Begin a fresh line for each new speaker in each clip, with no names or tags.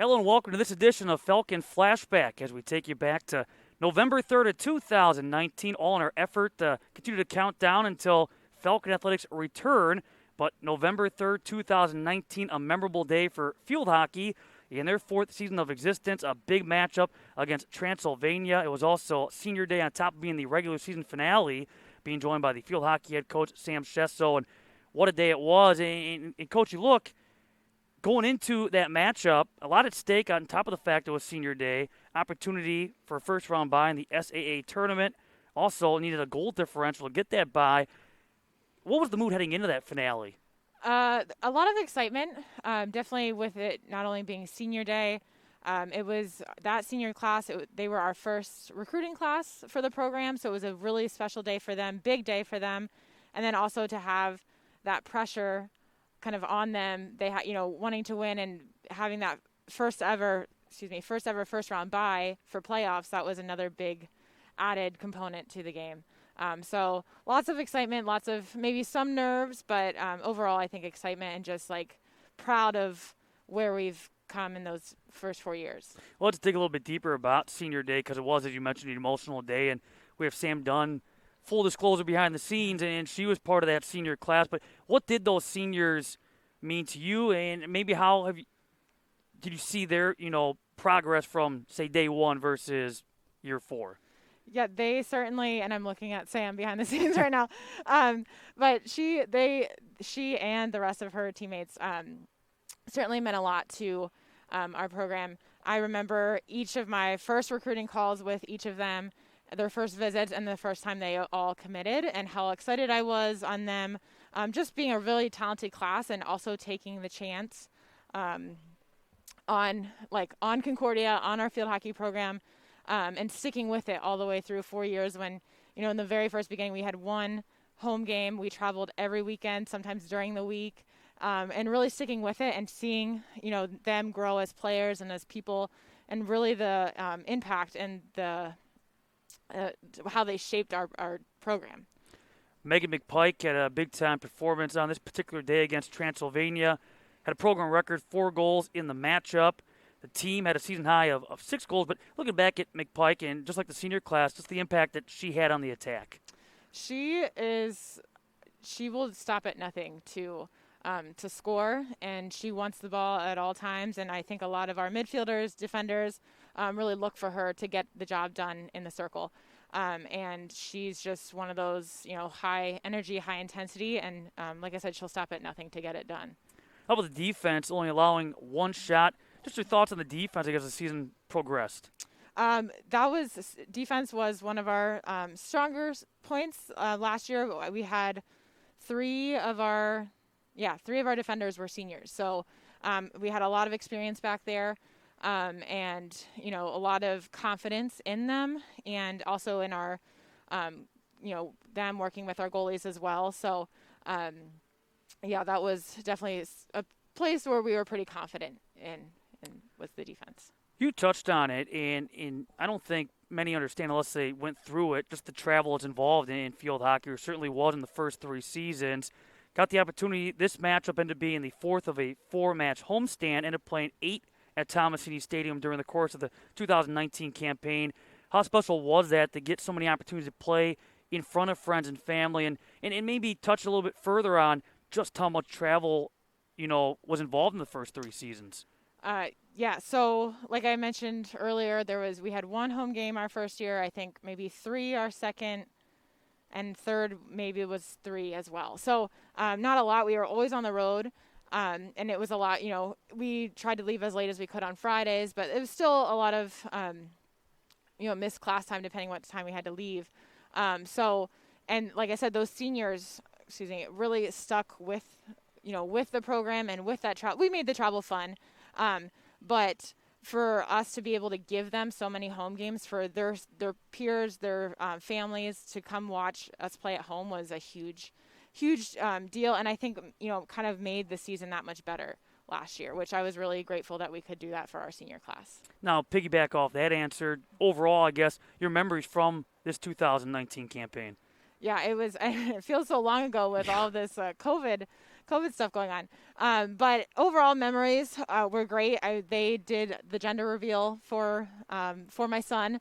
Hello and welcome to this edition of Falcon Flashback as we take you back to November 3rd of 2019, all in our effort to continue to count down until Falcon Athletics return. But November 3rd, 2019, a memorable day for field hockey in their fourth season of existence, a big matchup against Transylvania. It was also senior day on top of being the regular season finale, being joined by the field hockey head coach, Sam Shesso. And what a day it was. And Coach, you look, going into that matchup, a lot at stake on top of the fact it was senior day, opportunity for a first round bye in the SAA tournament. Also needed a goal differential to get that bye. What was the mood heading into that finale?
A lot of excitement, definitely with it not only being senior day. It was that senior class. They were our first recruiting class for the program, so it was a really special day for them, big day for them, and then also to have that pressure kind of on them. They wanting to win and having that first ever first round bye for playoffs. That was another big added component to the game. So lots of excitement, lots of maybe some nerves, but overall I think excitement and just like proud of where we've come in those first 4 years.
Well, let's dig a little bit deeper about senior day because it was, as you mentioned, an emotional day. And we have Sam Dunn, full disclosure behind the scenes, and she was part of that senior class. But what did those seniors mean to you, and maybe how did you see their progress from, say, day one versus year four?
Yeah, they certainly, and I'm looking at Sam behind the scenes right now. But she and the rest of her teammates certainly meant a lot to our program. I remember each of my first recruiting calls with each of them, their first visits, and the first time they all committed, and how excited I was on them. Just being a really talented class, and also taking the chance on Concordia, on our field hockey program. And sticking with it all the way through 4 years when, in the very first beginning, we had one home game. We traveled every weekend, sometimes during the week, and really sticking with it and seeing, them grow as players and as people, and really the impact and the how they shaped our program.
Megan McPike had a big-time performance on this particular day against Transylvania. Had a program record, 4 goals in the matchup. The team had a season high of 6 goals, but looking back at McPike and just like the senior class, just the impact that she had on the attack.
She will stop at nothing to score, and she wants the ball at all times. And I think a lot of our midfielders, defenders, really look for her to get the job done in the circle. And she's just one of those, high energy, high intensity, and like I said, she'll stop at nothing to get it done.
How about the defense, only allowing 1 shot? Just your thoughts on the defense as the season progressed.
Defense was one of our stronger points last year. We had three of our defenders were seniors, so we had a lot of experience back there, and a lot of confidence in them, and also in our them working with our goalies as well. So that was definitely a place where we were pretty confident in with the defense.
You touched on it, and I don't think many understand unless they went through it, just the travel that's involved in field hockey, or certainly was in the first 3 seasons. Got the opportunity, this matchup ended up being the 4th of a 4-match homestand, ended up playing 8 at Thomas City Stadium during the course of the 2019 campaign. How special was that to get so many opportunities to play in front of friends and family, and maybe touch a little bit further on just how much travel, was involved in the first 3 seasons?
So like I mentioned earlier, we had 1 home game our first year, I think maybe 3 our second, and third maybe it was 3 as well. So not a lot. We were always on the road, and it was a lot. We tried to leave as late as we could on Fridays, but it was still a lot of missed class time depending what time we had to leave. And like I said, those seniors, really stuck with the program and with that travel. We made the travel fun. But for us to be able to give them so many home games, for their peers, their families to come watch us play at home was a huge deal. And I think, kind of made the season that much better last year, which I was really grateful that we could do that for our senior class.
Now, piggyback off that answer, overall, I guess, your memories from this 2019 campaign.
Yeah, it feels so long ago with all of this COVID COVID stuff going on. But overall memories were great. They did the gender reveal for my son.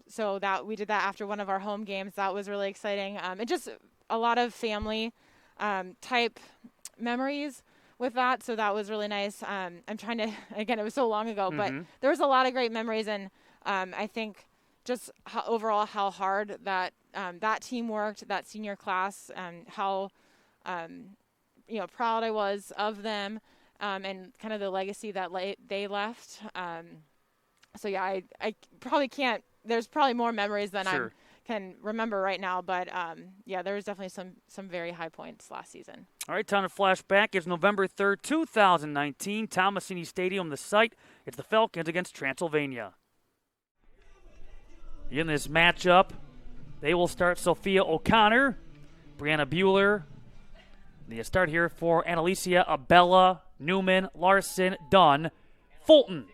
So that we did that after one of our home games. That was really exciting. And just a lot of family type memories with that. So that was really nice. I'm trying to, again, it was so long ago, but there was a lot of great memories. And I think just overall how hard that that team worked, that senior class, and how proud I was of them, and kind of the legacy that they left. So yeah, I probably can't. There's probably more memories than I can remember right now, but yeah, there was definitely some very high points last season.
All right, time to flashback. It's November 3rd, 2019. Thomasini Stadium, the site. It's the Falcons against Transylvania. In this matchup, they will start Sophia O'Connor, Brianna Bueller. The start here for Annalicia, Abella, Newman, Larson, Dunn, Fulton,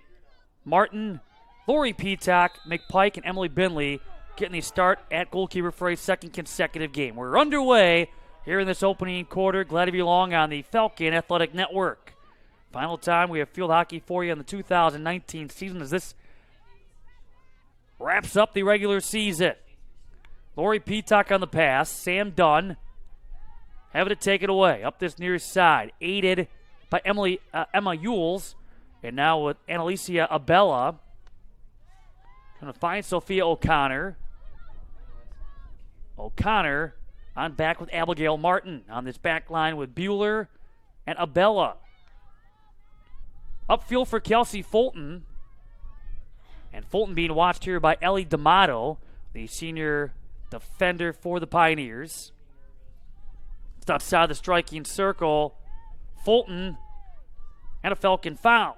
Martin, Lori Peacock, McPike, and Emily Binley getting the start at goalkeeper for a second consecutive game. We're underway here in this opening quarter. Glad to be along on the Falcon Athletic Network. Final time we have field hockey for you in the 2019 season as this wraps up the regular season. Lori Peacock on the pass. Sam Dunn having to take it away up this near side, aided by Emma Yules, and now with Annalicia Abella. Going to find Sophia O'Connor. O'Connor on back with Abigail Martin on this back line with Bueller and Abella. Upfield for Kelsey Fulton. And Fulton being watched here by Ellie D'Amato, the senior defender for the Pioneers. It's outside the striking circle. Fulton and a Falcon foul.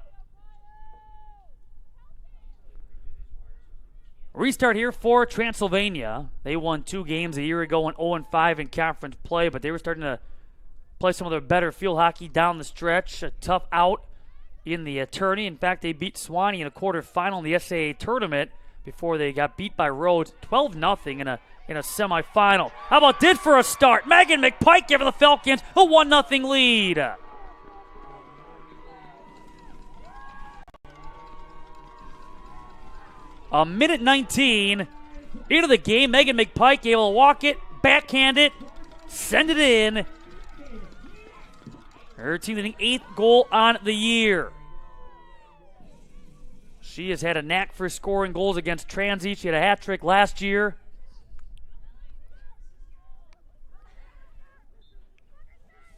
Restart here for Transylvania. They won 2 games a year ago, went 0-5 in conference play, but they were starting to play some of their better field hockey down the stretch. A tough out in the tourney. In fact, they beat Swanee in a quarterfinal in the SAA tournament before they got beat by Rhodes 12-0 in a semifinal. How about did for a start? Megan McPike giving the Falcons a 1-0 lead. A minute 19 into the game. Megan McPike able to walk it, backhand it, send it in. Her team's 8th goal on the year. She has had a knack for scoring goals against Transy. She had a hat trick last year.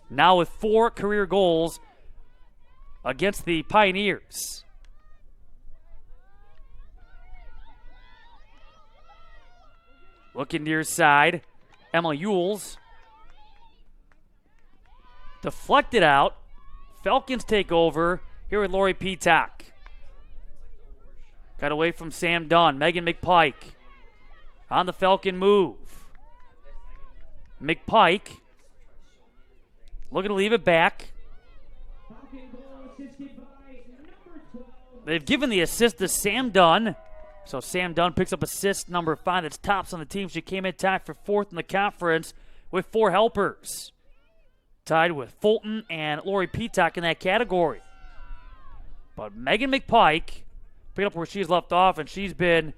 Now with 4 career goals against the Pioneers. Looking near side, Emma Yules. Deflected out. Falcons take over here with Lori Peacock. Got away from Sam Dunn. Megan McPike on the Falcon move. McPike looking to leave it back. They've given the assist to Sam Dunn. So Sam Dunn picks up assist number 5. That's tops on the team. She came in tied for 4th in the conference with 4 helpers. Tied with Fulton and Lori Peacock in that category. But Megan McPike picked up where she's left off, and she's been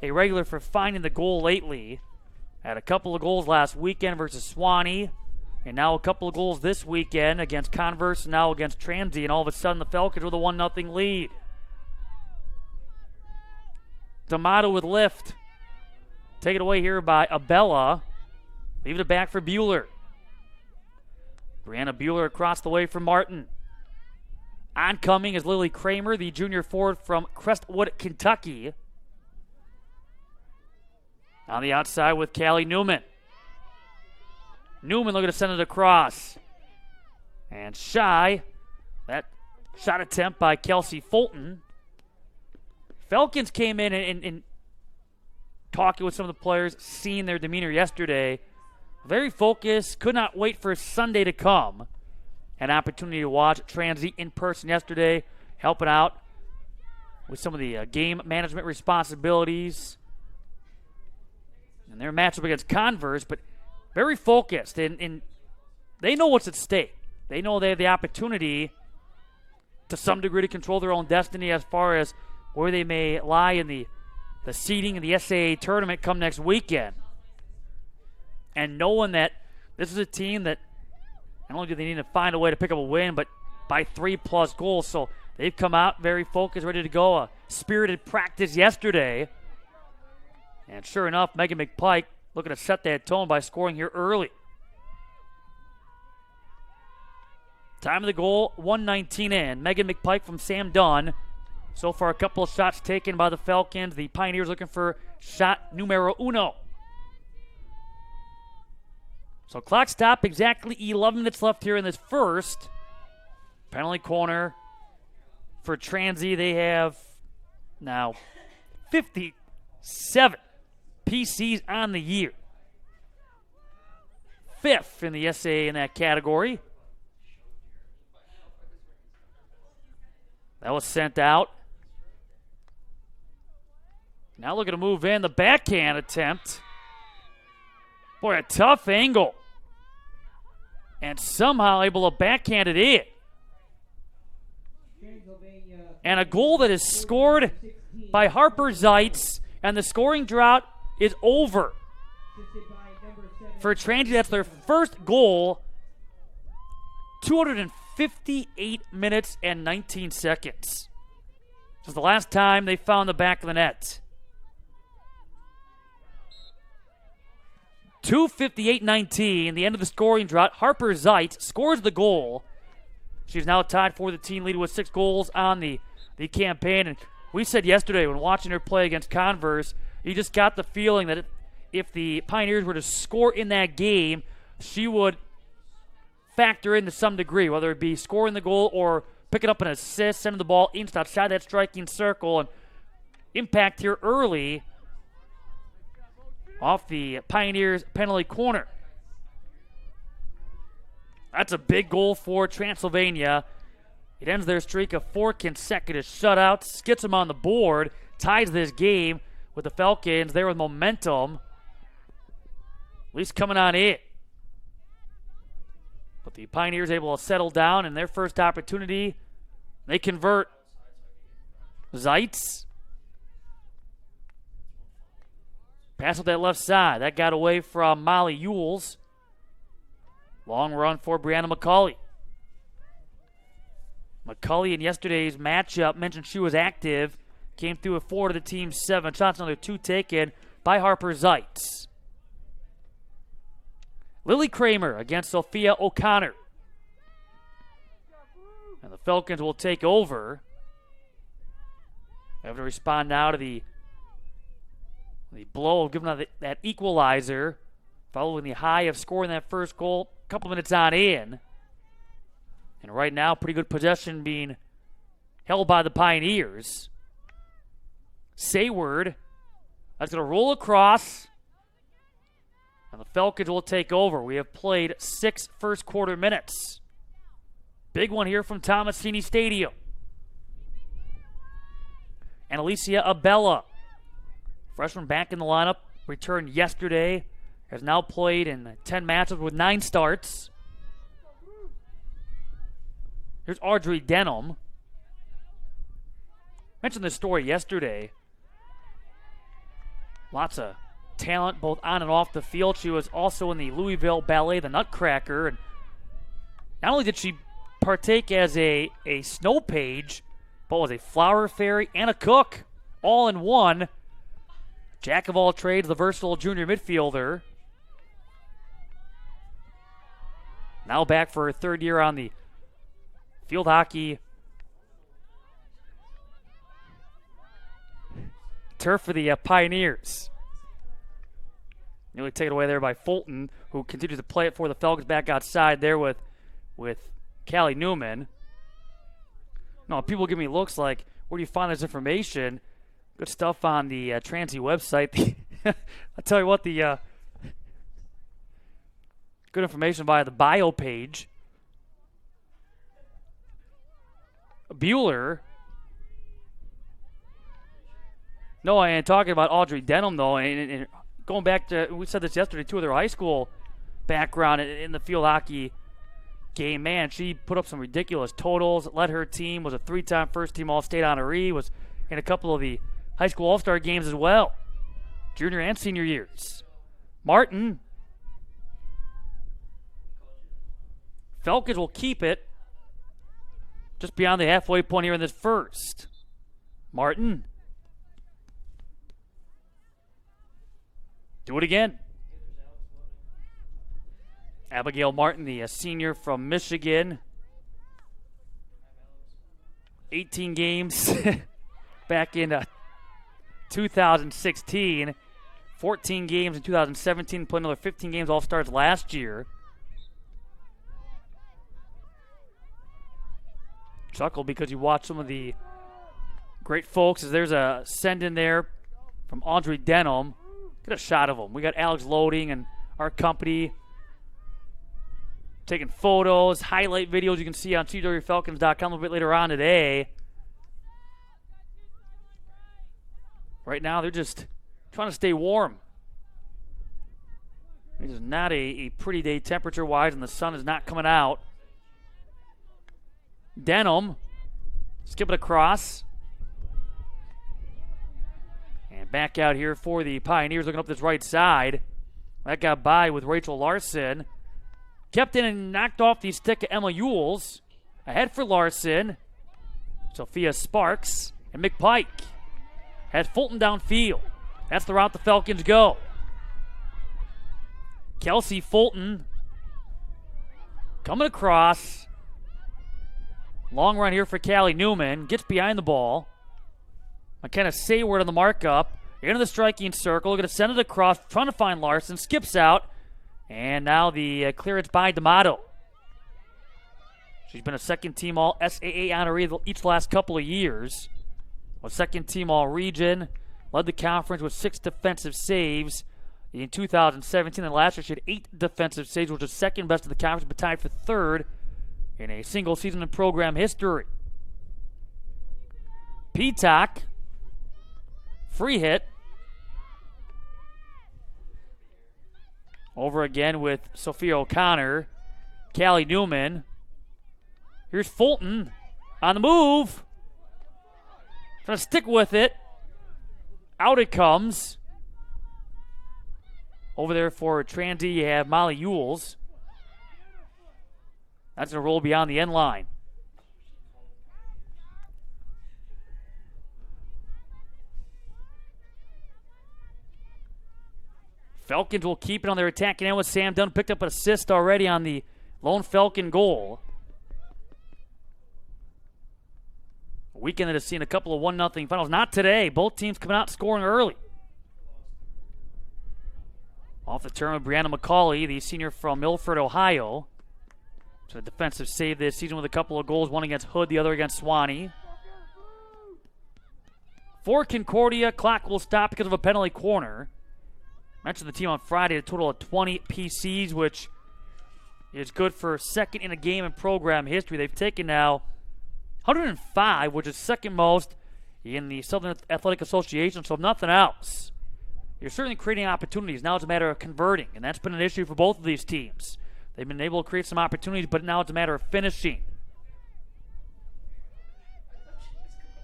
a regular for finding the goal lately. Had a couple of goals last weekend versus Swanee, and now a couple of goals this weekend against Converse, and now against Transy, and all of a sudden the Falcons with a 1-0 lead. D'Amato with lift. Taken away here by Abella. Leave it back for Bueller. Brianna Bueller across the way from Martin. Oncoming is Lily Kramer, the junior forward from Crestwood, Kentucky. On the outside with Callie Newman. Newman looking to send it across. And shy. That shot attempt by Kelsey Fulton. Falcons came in and talking with some of the players, seeing their demeanor yesterday. Very focused, could not wait for Sunday to come. An opportunity to watch Transy in person yesterday, helping out with some of the game management responsibilities. And their matchup against Converse, but very focused. And they know what's at stake. they know they have the opportunity to some degree to control their own destiny as far as where they may lie in the seeding in the SAA tournament come next weekend. And knowing that this is a team that not only do they need to find a way to pick up a win, but by 3+ goals. So they've come out very focused, ready to go. A spirited practice yesterday. And sure enough, Megan McPike looking to set that tone by scoring here early. Time of the goal, 1:19 in. Megan McPike from Sam Dunn. So far, a couple of shots taken by the Falcons. The Pioneers looking for shot numero uno. So clock stop, exactly 11 minutes left here in this first. Penalty corner for Transy. They have now 57 PCs on the year. 5th in the SAA in that category. That was sent out. Now looking to move in. The backhand attempt. Boy, a tough angle. And somehow able to backhand it in. And a goal that is scored by Harper Zeitz. And the scoring drought is over. For Transy, that's their first goal. 258 minutes and 19 seconds. This is the last time they found the back of the net. 2:58:19, the end of the scoring drought. Harper Zeitz scores the goal. She's now tied for the team lead with 6 goals on the campaign. And we said yesterday when watching her play against Converse, you just got the feeling that if the Pioneers were to score in that game, she would factor in to some degree, whether it be scoring the goal or picking up an assist, sending the ball outside that striking circle, and impact here early off the Pioneers penalty corner. That's a big goal for Transylvania. It ends their streak of 4 consecutive shutouts, gets them on the board, ties this game with the Falcons there with momentum, at least coming on in. But the Pioneers able to settle down in their first opportunity. They convert. Zeitz. Pass up that left side. That got away from Molly Ewells. Long run for Brianna McCauley. McCauley in yesterday's matchup mentioned she was active. Came through with 4 to the team's 7 shots. Another 2 taken by Harper Zeitz. Lily Kramer against Sophia O'Connor. And the Falcons will take over. They have to respond now to the blow of giving out that equalizer, following the high of scoring that first goal a couple minutes on in. And right now, pretty good possession being held by the Pioneers. Sayward, that's going to roll across. And the Falcons will take over. We have played 6 first quarter minutes. Big one here from Tomasini Stadium. And Alicia Abella, freshman back in the lineup, returned yesterday. Has now played in 10 matches with 9 starts. Here's Audrey Denham. Mentioned this story yesterday. Lots of talent both on and off the field. She was also in the Louisville Ballet, the Nutcracker. And not only did she partake as a snow page, but was a flower fairy and a cook, all in one. Jack of all trades, the versatile junior midfielder. Now back for her 3rd year on the field hockey turf for the Pioneers. Nearly taken away there by Fulton, who continues to play it for the Falcons back outside there with Callie Newman. No, people give me looks like, where do you find this information? Good stuff on the Transy website. I'll tell you what, the good information via the bio page. Bueller. No, I ain't talking about Audrey Denham, though. And going back to, we said this yesterday, too, with her high school background in the field hockey game, man, she put up some ridiculous totals, led her team, was a 3-time first-team All-State honoree, was in a couple of the high school All-Star games as well, junior and senior years. Martin. Falcons will keep it just beyond the halfway point here in this first. Martin. Do it again. Abigail Martin, the senior from Michigan. 18 games back in 2016. 14 games in 2017. Played another 15 games All-Stars last year. Chuckle because you watch some of the great folks as there's a send in there from Audrey Denham. Get a shot of them. We got Alex Loading and our company taking photos, highlight videos you can see on CWFalcons.com a little bit later on today. Right now they're just trying to stay warm. It is not a pretty day temperature-wise, and the sun is not coming out. Denham, skip it across. And back out here for the Pioneers, looking up this right side. That got by with Rachel Larson. Kept in and knocked off the stick of Emma Ewells. Ahead for Larson. Sophia Sparks and McPike. Has Fulton downfield. That's the route the Falcons go. Kelsey Fulton coming across. Long run here for Callie Newman. Gets behind the ball. McKenna Sayward on the markup. Into the striking circle. Going to send it across. Trying to find Larson. Skips out. And now the clearance by D'Amato. She's been a second-team All-SAA honoree each last couple of years. A second-team All-Region. Led the conference with 6 defensive saves in 2017. And last year she had 8 defensive saves, which was second best in the conference, but tied for third in a single season in program history. Peacock. Free hit. Over again with Sophia O'Connor. Callie Newman. Here's Fulton on the move. Trying to stick with it. Out it comes. Over there for Transy, you have Molly Ewells. That's going to roll beyond the end line. Falcons will keep it on their attacking end with Sam Dunn. Picked up an assist already on the lone Falcon goal. A weekend that has seen a couple of 1-0 finals. Not today. Both teams coming out scoring early. Off the turn of Brianna McCauley, the senior from Milford, Ohio. So a defensive save this season with a couple of goals. One against Hood, the other against Swanee. For Concordia, clock will stop because of a penalty corner. Mentioned the team on Friday, a total of 20 PCs, which is good for second in a game in program history. They've taken now 105, which is second most in the Southern Athletic Association. So if nothing else, you're certainly creating opportunities. Now it's a matter of converting, and that's been an issue for both of these teams. They've been able to create some opportunities, but now it's a matter of finishing.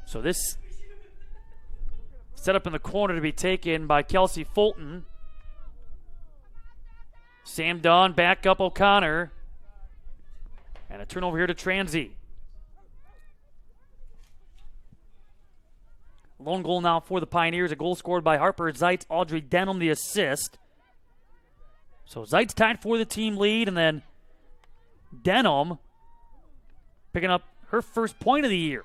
So this set up in the corner to be taken by Kelsey Fulton. Sam Dunn back up O'Connor. And a turnover here to Transy. Lone goal now for the Pioneers. A goal scored by Harper Zeitz. Audrey Denham the assist. So Zeitz tied for the team lead. And then Denham picking up her first point of the year.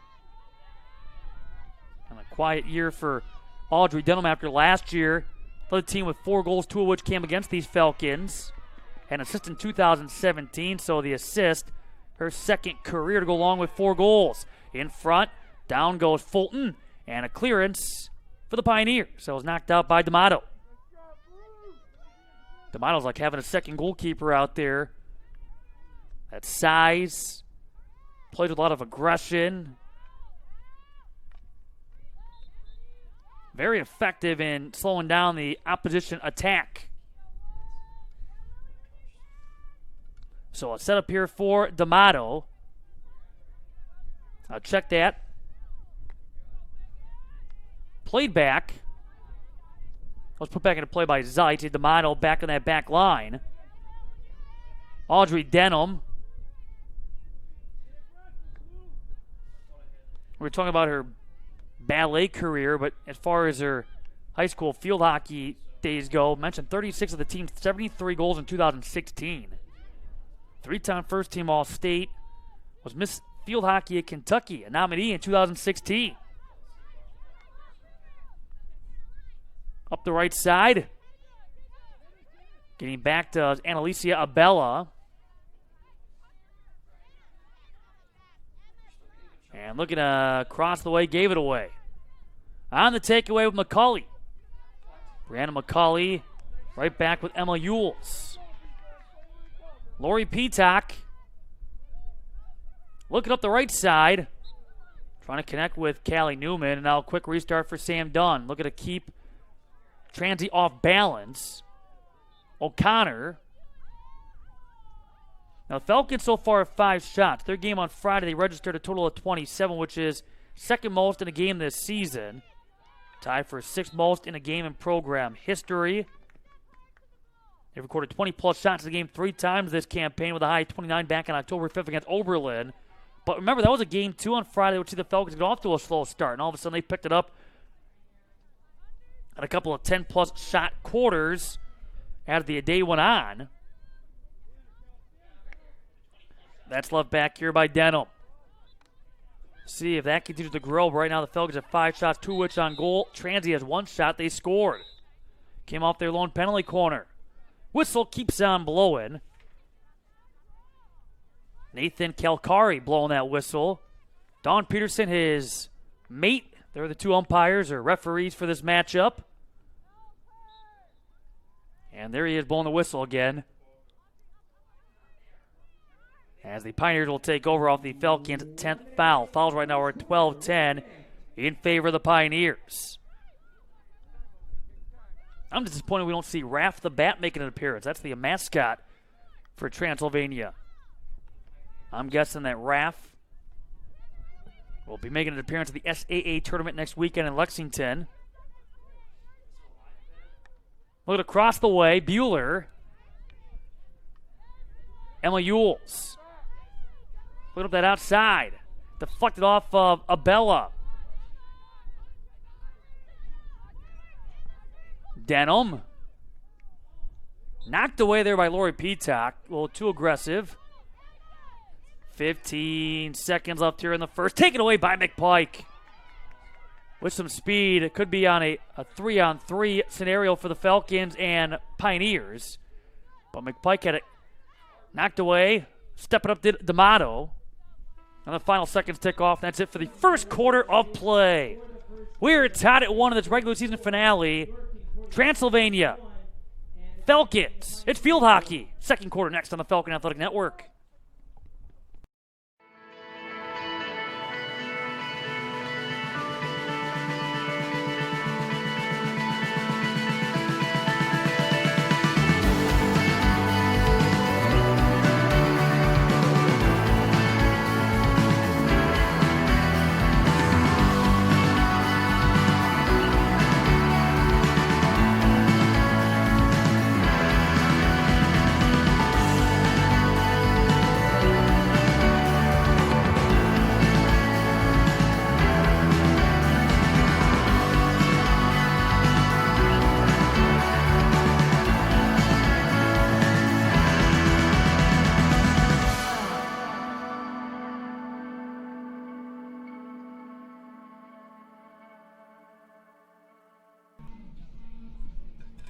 And a quiet year for Audrey Denham after last year. Led the team with 4 goals, 2 of which came against these Falcons. An assist in 2017, so the assist, her second career to go along with 4 goals. In front, down goes Fulton, and a clearance for the Pioneers. So it was knocked out by D'Amato. D'Amato's like having a second goalkeeper out there. That size, plays with a lot of aggression. Very effective in slowing down the opposition attack. So a setup here for D'Amato. I'll check that. Played back. Was put back into play by Zeit. D'Amato back on that back line. Audrey Denham. We were talking about her ballet career, but as far as her high school field hockey days go, mentioned 36 of the team's 73 goals in 2016. Three-time first-team All-State. Was Miss Field Hockey at Kentucky, a nominee in 2016. Up the right side. Getting back to Annalisa Abella. And looking across the way, gave it away. On the takeaway with McCauley. Brianna McCauley right back with Emma Yules. Lori Peacock looking up the right side. Trying to connect with Callie Newman. And now a quick restart for Sam Dunn. Looking to keep Transy off balance. O'Connor. Now, the Falcons so far have 5 shots. Their game on Friday, they registered a total of 27, which is second most in a game this season. Tied for 6th most in a game in program history. They've recorded 20-plus shots in the game 3 times this campaign with a high 29 back on October 5th against Oberlin. But remember, that was a game 2 on Friday, which see the Falcons get off to a slow start. And all of a sudden, they picked it up at a couple of 10-plus shot quarters as the day went on. That's left back here by Denham. See if that continues to grow. Right now, the Falcons have 5 shots, 2 which on goal. Transy has 1 shot. They scored. Came off their lone penalty corner. Whistle keeps on blowing. Nathan Kalkari blowing that whistle. Don Peterson, his mate. They're the 2 umpires or referees for this matchup. And there he is blowing the whistle again. As the Pioneers will take over off the Falcons' 10th foul. Fouls right now are at 12-10 in favor of the Pioneers. I'm disappointed we don't see Raph the Bat making an appearance. That's the mascot for Transylvania. I'm guessing that Raph will be making an appearance at the SAA tournament next weekend in Lexington. Look across the way, Bueller. Emma Yules. Put up that outside. Deflected off of Abella. Denham. Knocked away there by Lori Peacock. A little too aggressive. 15 seconds left here in the first. Taken away by McPike. With some speed. It could be on a 3-on-3 scenario for the Falcons and Pioneers. But McPike had it knocked away. Stepping up D'Amato. And the final seconds tick off. That's it for the first quarter of play. We're tied at 1 in this regular season finale. Transylvania. Falcons. It's field hockey. Second quarter next on the Falcon Athletic Network.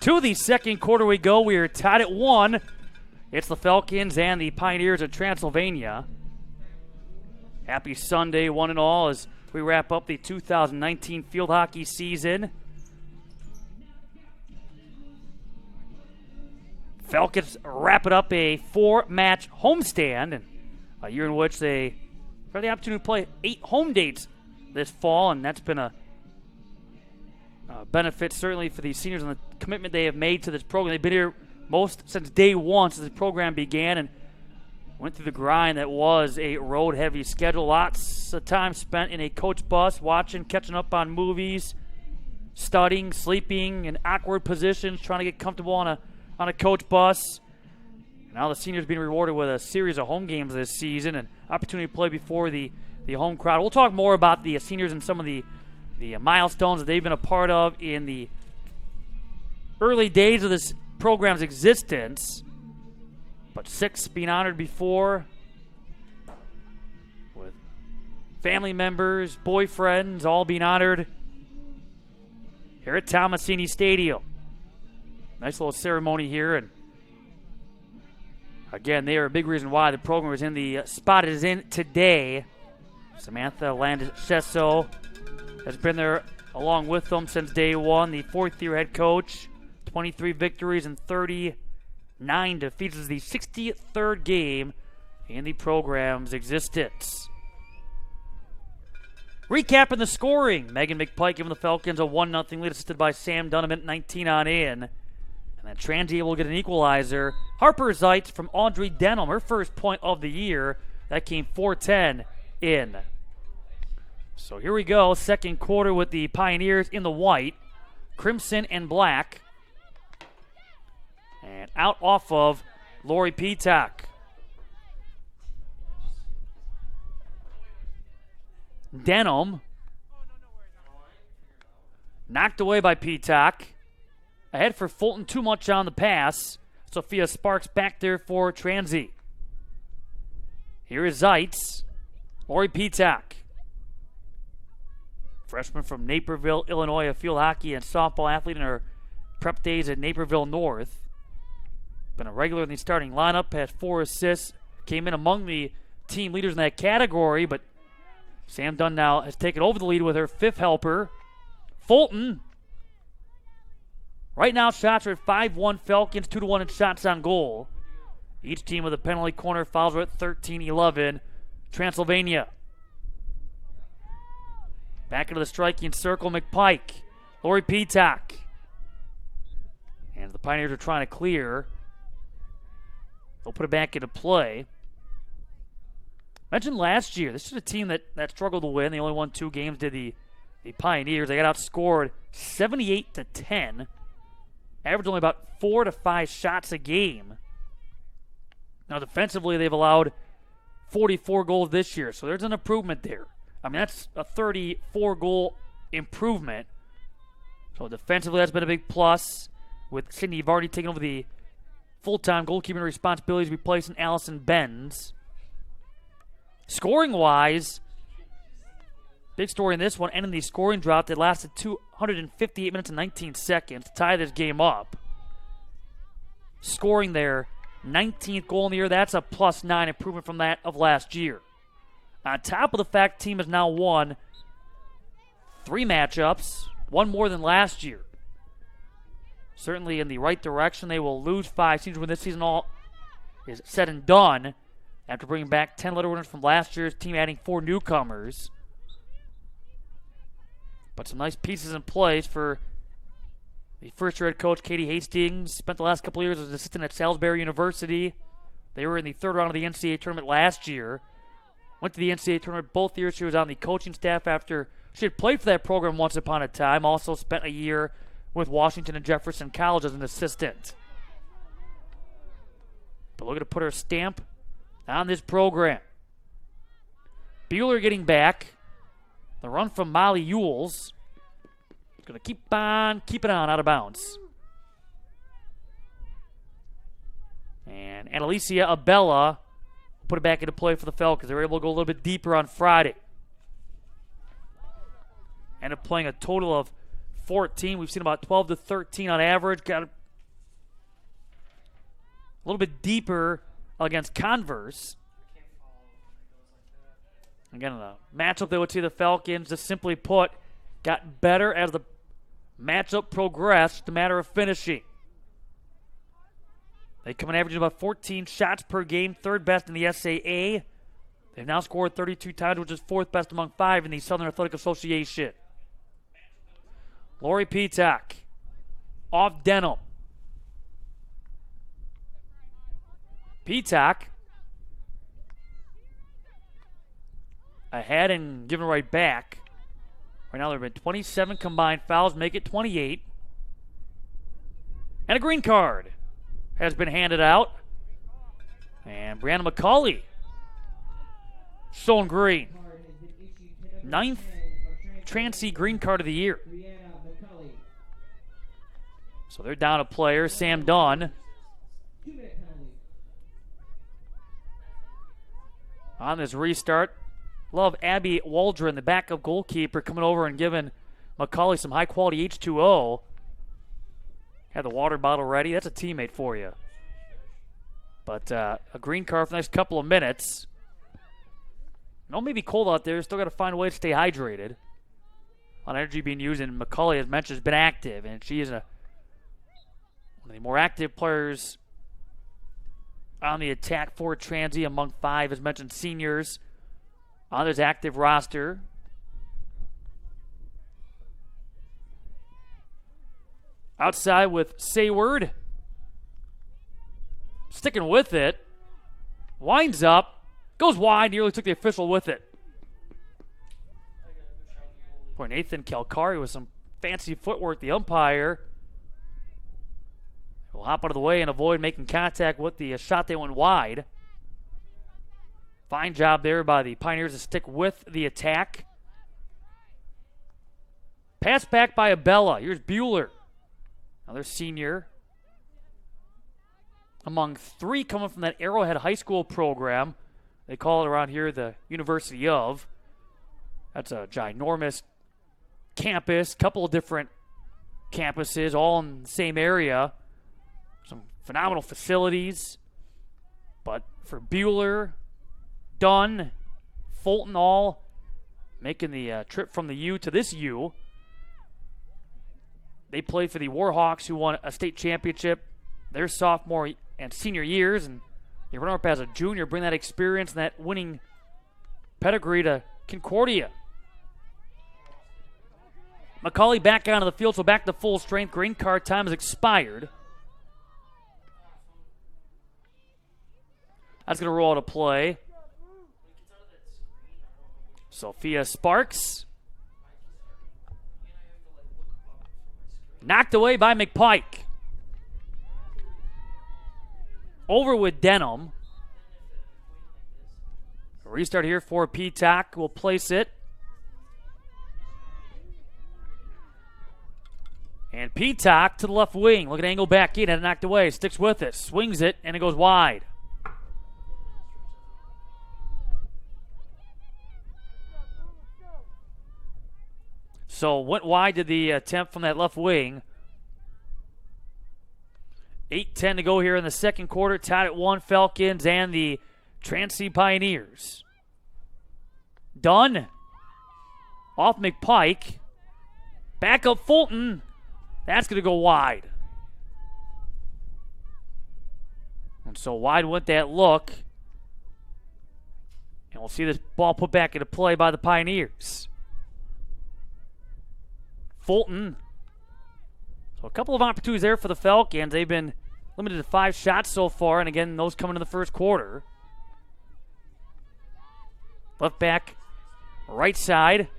To the second quarter we go. We are tied at 1. It's the Falcons and the Pioneers of Transylvania. Happy Sunday, one and all, as we wrap up the 2019 field hockey season. Falcons wrap it up a 4-match homestand, and a year in which they had the opportunity to play 8 home dates this fall, and that's been a benefit certainly for these seniors and the commitment they have made to this program. They've been here most since day one, since the program began, and Went through the grind that was a road-heavy schedule. Lots of time spent in a coach bus, watching, catching up on movies, studying, sleeping in awkward positions, trying to get comfortable on a coach bus. Now the seniors being rewarded with a series of home games this season and opportunity to play before the home crowd. We'll talk more about the seniors and some of the milestones that they've been a part of in the early days of this program's existence. But 6 being honored before with family members, boyfriends, all being honored here at Tomasini Stadium. Nice little ceremony here, and again, they are a big reason why the program is in the spot it is in today. Samantha Landis-Chesso has been there along with them since day one. The fourth-year head coach, 23 victories and 39 defeats, is the 63rd game in the program's existence. Recapping the scoring, Megan McPike giving the Falcons a 1-0 lead, assisted by Sam Dunham at 19 on in. And then Transy will get an equalizer. Harper Zeitz from Audrey Denham, her first point of the year. That came 4:10 in. So here we go, second quarter with the Pioneers in the white, crimson and black. And out off of Lori Peacock. Denham knocked away by Peacock. Ahead for Fulton, too much on the pass. Sophia Sparks back there for Transy. Here is Zeitz. Lori Peacock. Freshman from Naperville, Illinois, a field hockey and softball athlete in her prep days at Naperville North. Been a regular in the starting lineup, had 4 assists, came in among the team leaders in that category, but Sam Dunn now has taken over the lead with her 5th helper. Fulton. Right now, shots are at 5-1 Falcons, 2-1 in shots on goal. Each team with a penalty corner. Fouls are at 13-11. Transylvania. Back into the striking circle, McPike. Lori Peacock. And the Pioneers are trying to clear. They'll put it back into play. Mentioned last year, this is a team that struggled to win. They only won 2 games, did the Pioneers. They got outscored 78-10. Averaged only about 4 to 5 shots a game. Now defensively, they've allowed 44 goals this year, so there's an improvement there. I mean, that's a 34-goal improvement. So defensively, that's been a big plus. With Sydney Vardy taking over the full-time goalkeeping responsibilities, replacing Allison Benz. Scoring-wise, big story in this one, ending the scoring drought that lasted 258 minutes and 19 seconds to tie this game up. Scoring their 19th goal in the year, that's a +9 improvement from that of last year. On top of the fact, the team has now won 3 matchups, 1 more than last year. Certainly in the right direction. They will lose 5 seniors when this season all is said and done, after bringing back 10 letter winners from last year's team, adding 4 newcomers. But some nice pieces in place for the first-year head coach, Katie Hastings. Spent the last couple of years as an assistant at Salisbury University. They were in the 3rd round of the NCAA tournament last year. Went to the NCAA tournament both years. She was on the coaching staff after she had played for that program once upon a time. Also spent a year with Washington and Jefferson College as an assistant. But looking to put her stamp on this program. Bueller getting back. The run from Molly Ewells. Going to keep on keeping on out of bounds. And Annalisa Abella will put it back into play for the Falcons. They were able to go a little bit deeper on Friday. Ended up playing a total of 14. We've seen about 12 to 13 on average. Got a little bit deeper against Converse. Again, a matchup that would see the Falcons, just simply put, got better as the matchup progressed. It's a matter of finishing. They come in averaging about 14 shots per game, 3rd best in the SAA. They've now scored 32 times, which is 4th best among 5 in the Southern Athletic Association. Lori Peacock off Denham. Peacock ahead and giving it right back. Right now there have been 27 combined fouls, make it 28. And a green card has been handed out. And Brianna McCauley shown green. 9th Transy green card of the year. So they're down a player, Sam Dunn. On this restart, love Abby Waldron, the backup goalkeeper, coming over and giving McCauley some high-quality H2O. Had the water bottle ready. That's a teammate for you. But a green card for the next couple of minutes. No, maybe cold out there. Still got to find a way to stay hydrated. A lot of energy being used, and McCauley, as mentioned, has been active, and she is one of the more active players on the attack for Transy among 5, as mentioned, seniors on this active roster. Outside with Sayward. Sticking with it. Winds up. Goes wide. Nearly took the official with it. For Nathan Calcari with some fancy footwork, the umpire will hop out of the way and avoid making contact with the shot that went wide. Fine job there by the Pioneers to stick with the attack. Pass back by Abella. Here's Bueller. Another senior. Among 3 coming from that Arrowhead High School program. They call it around here the University of. That's a ginormous campus. Couple of different campuses all in the same area. Some phenomenal facilities. But for Bueller, Dunn, Fulton all making the trip from the U to this U. They played for the Warhawks, who won a state championship their sophomore and senior years. And you run up as a junior, bring that experience and that winning pedigree to Concordia. McCauley back onto the field, so back to full strength. Green card time has expired. That's going to roll out a play. Sophia Sparks. Knocked away by McPike. Over with Denham. A restart here for Peacock. Will place it. And Peacock to the left wing. Look at angle back in. Had it knocked away. Sticks with it. Swings it. And it goes wide. So went wide to the attempt from that left wing. 8:10 to go here in the second quarter. Tied at 1, Falcons and the Transy Pioneers. Dunn. Off McPike. Back up Fulton. That's going to go wide. And so wide went that look. And we'll see this ball put back into play by the Pioneers. Fulton. So a couple of opportunities there for the Falcons. They've been limited to 5 shots so far, and again, those coming in the first quarter. Left back, right side.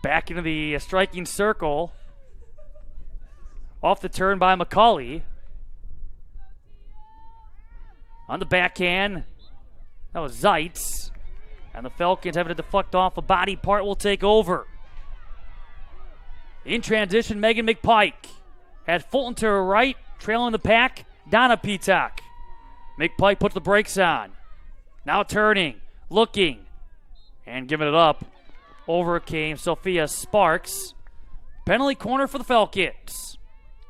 Back into the striking circle. Off the turn by McCauley. On the backhand. That was Zeitz. And the Falcons having to deflect off a body part will take over. In transition, Megan McPike. Had Fulton to her right, trailing the pack. Donna Peacock. McPike puts the brakes on. Now turning, looking, and giving it up. Over came Sophia Sparks. Penalty corner for the Falcons.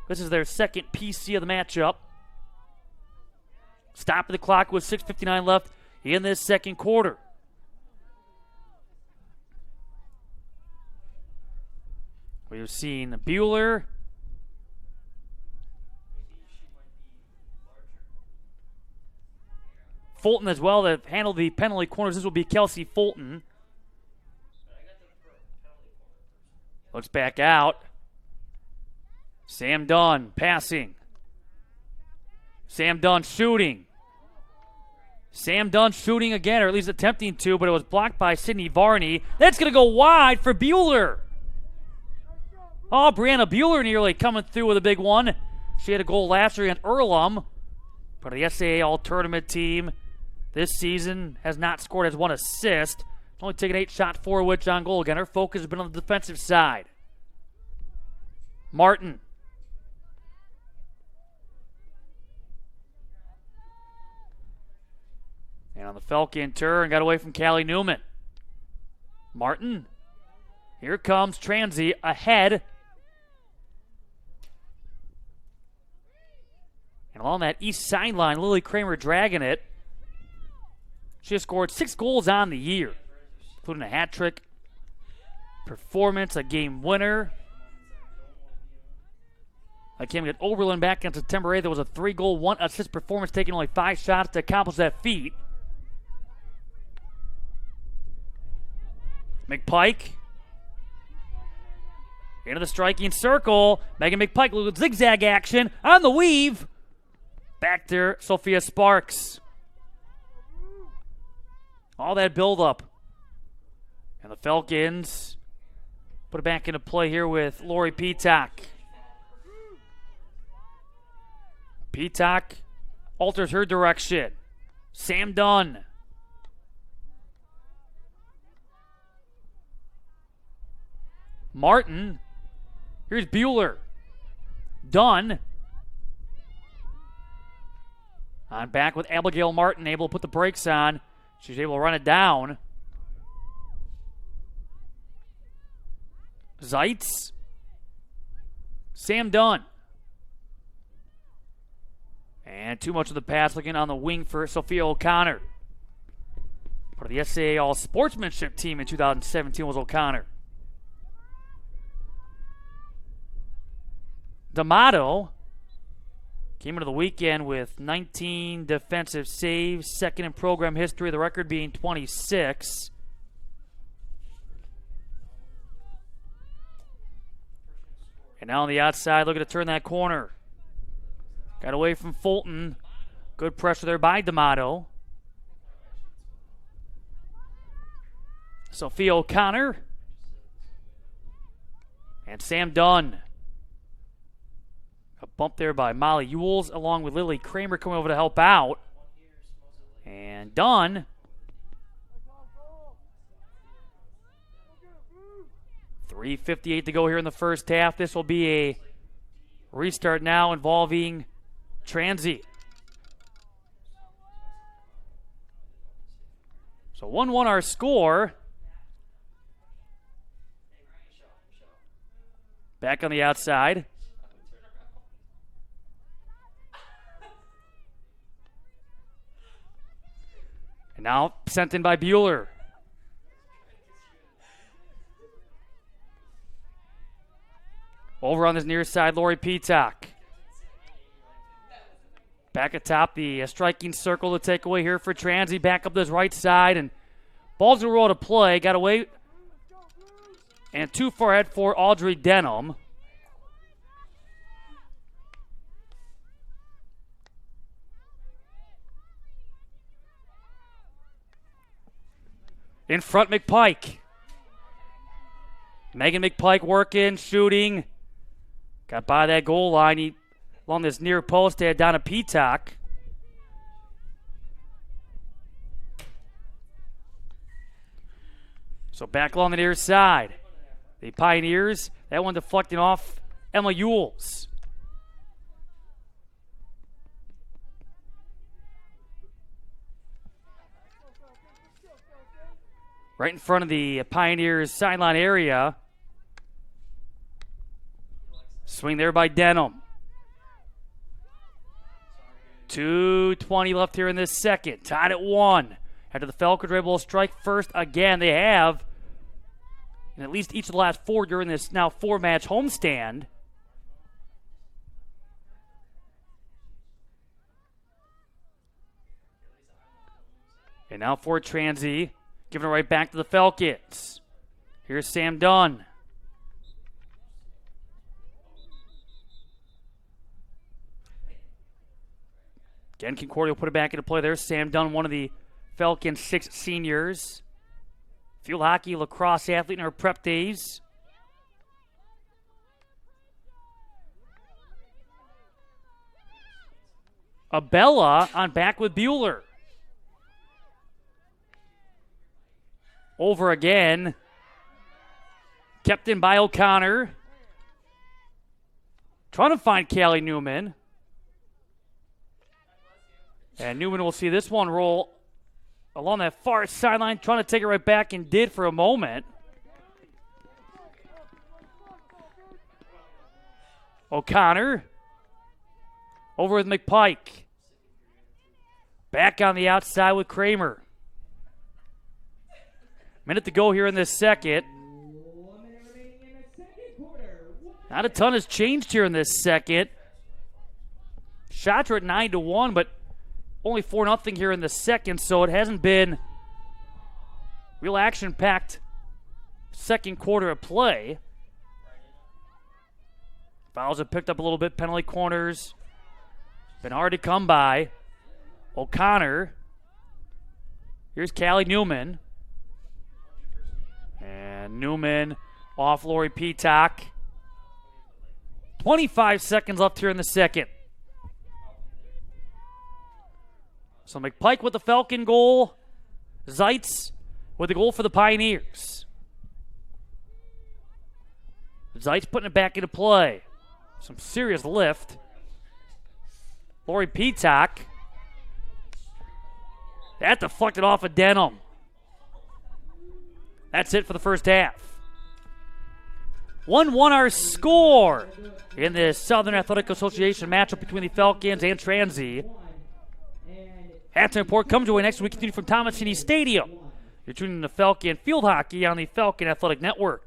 This is their second PC of the matchup. Stopping the clock with 6:59 left in this second quarter. We've seen Bueller. Fulton as well that handled the penalty corners. This will be Kelsey Fulton. Looks back out. Sam Dunn passing. Sam Dunn shooting. Sam Dunn shooting again, or at least attempting to, but it was blocked by Sydney Varney. That's going to go wide for Bueller. Oh, Brianna Bueller nearly coming through with a big one. She had a goal last year against Earlham. Part of the SAA All-Tournament team this season, has not scored, has 1 assist. Only taken 8 shots, 4 of which on goal. Again, her focus has been on the defensive side. Martin. And on the Falcon turn, got away from Callie Newman. Martin. Here comes Transy ahead. And along that east sideline, Lily Kramer dragging it. She has scored 6 goals on the year, including a hat trick performance, a game winner. I came against Oberlin back on September 8th. There was a 3-goal, 1-assist performance, taking only 5 shots to accomplish that feat. McPike into the striking circle. Megan McPike, a little zigzag action on the weave. Back there, Sophia Sparks. All that buildup. And the Falcons put it back into play here with Lori Peacock. Peacock alters her direction. Sam Dunn. Martin. Here's Bueller. Dunn. On back with Abigail Martin, able to put the brakes on. She's able to run it down. Zeitz. Sam Dunn. And too much of the pass looking on the wing for Sophia O'Connor. Part of the SAA All-Sportsmanship team in 2017 was O'Connor. D'Amato came into the weekend with 19 defensive saves, second in program history, the record being 26. And now on the outside, looking to turn that corner. Got away from Fulton. Good pressure there by D'Amato. Sophia O'Connor. And Sam Dunn. A bump there by Molly Ewells, along with Lily Kramer coming over to help out. And Dunn. .358 to go here in the first half. This will be a restart now involving Transy. So 1-1 our score. Back on the outside. And now sent in by Bueller. Over on this near side, Lori Peacock. Back atop the striking circle to take away here for Transy. Back up this right side, and ball's going to roll to play. Got away. And too far ahead for Audrey Denham. In front, McPike. Megan McPike working, shooting. Got by that goal line. Along this near post, they had Donna Peacock. So back along the near side. The Pioneers, that one deflecting off Emma Ewells. Right in front of the Pioneers sideline area. Swing there by Denham. 2:20 left here in this second. Tied at 1. After the Falcons were able to strike first again, they have in at least each of the last 4 during this now 4-match homestand. And now for Transy. Giving it right back to the Falcons. Here's Sam Dunn. Again, Concordia will put it back into play there. Sam Dunn, one of the Falcons' 6 seniors. Field hockey lacrosse athlete in her prep days. Abella on back with Bueller. Over again. Kept in by O'Connor. Trying to find Callie Newman. And Newman will see this one roll along that far sideline, trying to take it right back, and did for a moment. O'Connor over with McPike. Back on the outside with Kramer. Minute to go here in this second. Not a ton has changed here in this second. Shots are at 9-1, but only 4-0 here in the second, so it hasn't been real action-packed second quarter of play. Fouls have picked up a little bit. Penalty corners been hard to come by. O'Connor. Here's Callie Newman. And Newman off Lori Peacock. 25 seconds left here in the second. So McPike with the Falcon goal. Zeitz with the goal for the Pioneers. Zeitz putting it back into play. Some serious lift. Lori Peacock. That deflected off of Denham. That's it for the first half. 1-1 our score in the Southern Athletic Association matchup between the Falcons and Transy. Halftime report comes your way next week. Continue from Thomas City Stadium. You're tuning in to Falcon Field Hockey on the Falcon Athletic Network.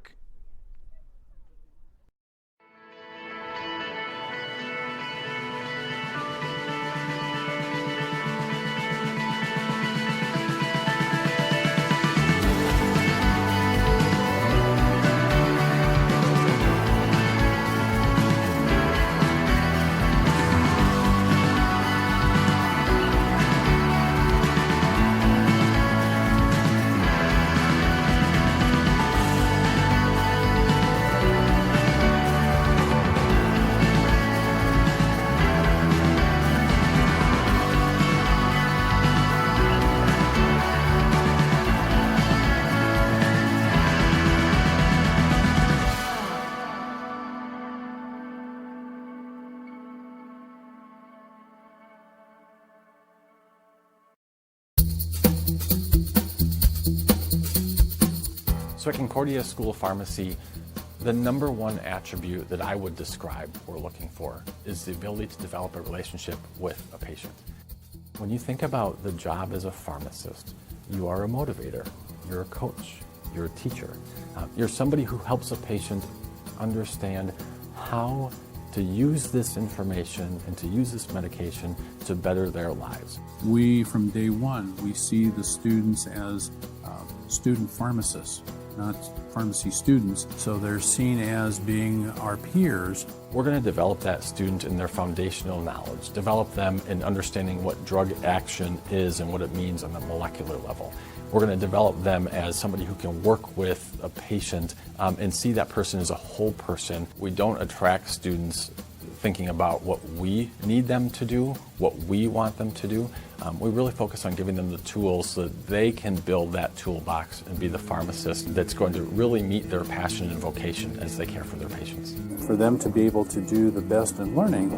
So at Concordia School of Pharmacy, the number one attribute that I would describe we're looking for is the ability to develop a relationship with a patient. When you think about the job as a pharmacist, you are a motivator, you're a coach, you're a teacher. You're somebody who helps a patient understand how to use this information and to use this medication to better their lives.
We, from day one, we see the students as student pharmacists, not pharmacy students, so they're seen as being our peers.
We're going to develop that student in their foundational knowledge, develop them in understanding what drug action is and what it means on the molecular level. We're going to develop them as somebody who can work with a patient and see that person as a whole person. We don't attract students thinking about what we need them to do, what we want them to do. We really focus on giving them the tools so that they can build that toolbox and be the pharmacist that's going to really meet their passion and vocation as they care for their patients.
For them to be able to do the best in learning,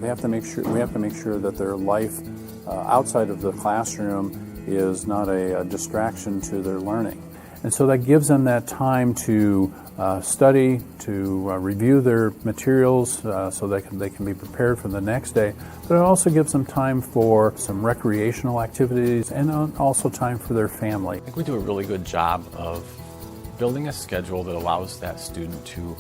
we have to make sure that their life outside of the classroom is not a distraction to their learning. And so that gives them that time to study, to review their materials so they can be prepared for the next day. But it also gives them time for some recreational activities and also time for their family.
I think we do a really good job of building a schedule that allows that student to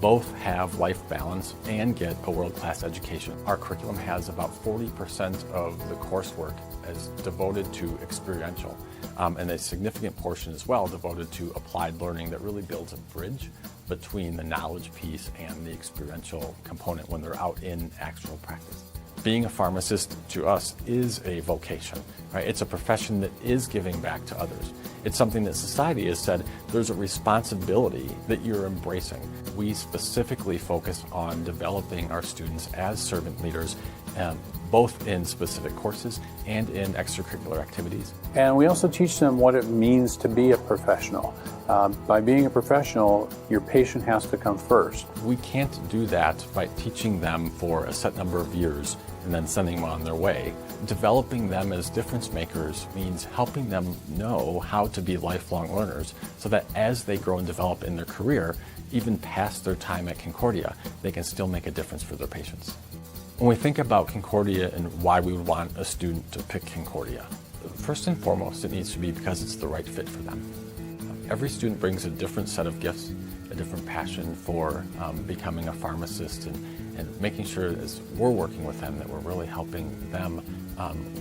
both have life balance and get a world-class education. Our curriculum has about 40% of the coursework as devoted to experiential, and a significant portion as well devoted to applied learning that really builds a bridge between the knowledge piece and the experiential component when they're out in actual practice. Being a pharmacist to us is a vocation, right? It's a profession that is giving back to others. It's something that society has said there's a responsibility that you're embracing. We specifically focus on developing our students as servant leaders, both in specific courses and in extracurricular activities.
And we also teach them what it means to be a professional. By being a professional, your patient has to come first.
We can't do that by teaching them for a set number of years and then sending them on their way. Developing them as difference makers means helping them know how to be lifelong learners so that as they grow and develop in their career, even past their time at Concordia, they can still make a difference for their patients. When we think about Concordia and why we would want a student to pick Concordia, first and foremost, it needs to be because it's the right fit for them. Every student brings a different set of gifts, a different passion for becoming a pharmacist, and making sure as we're working with them that we're really helping them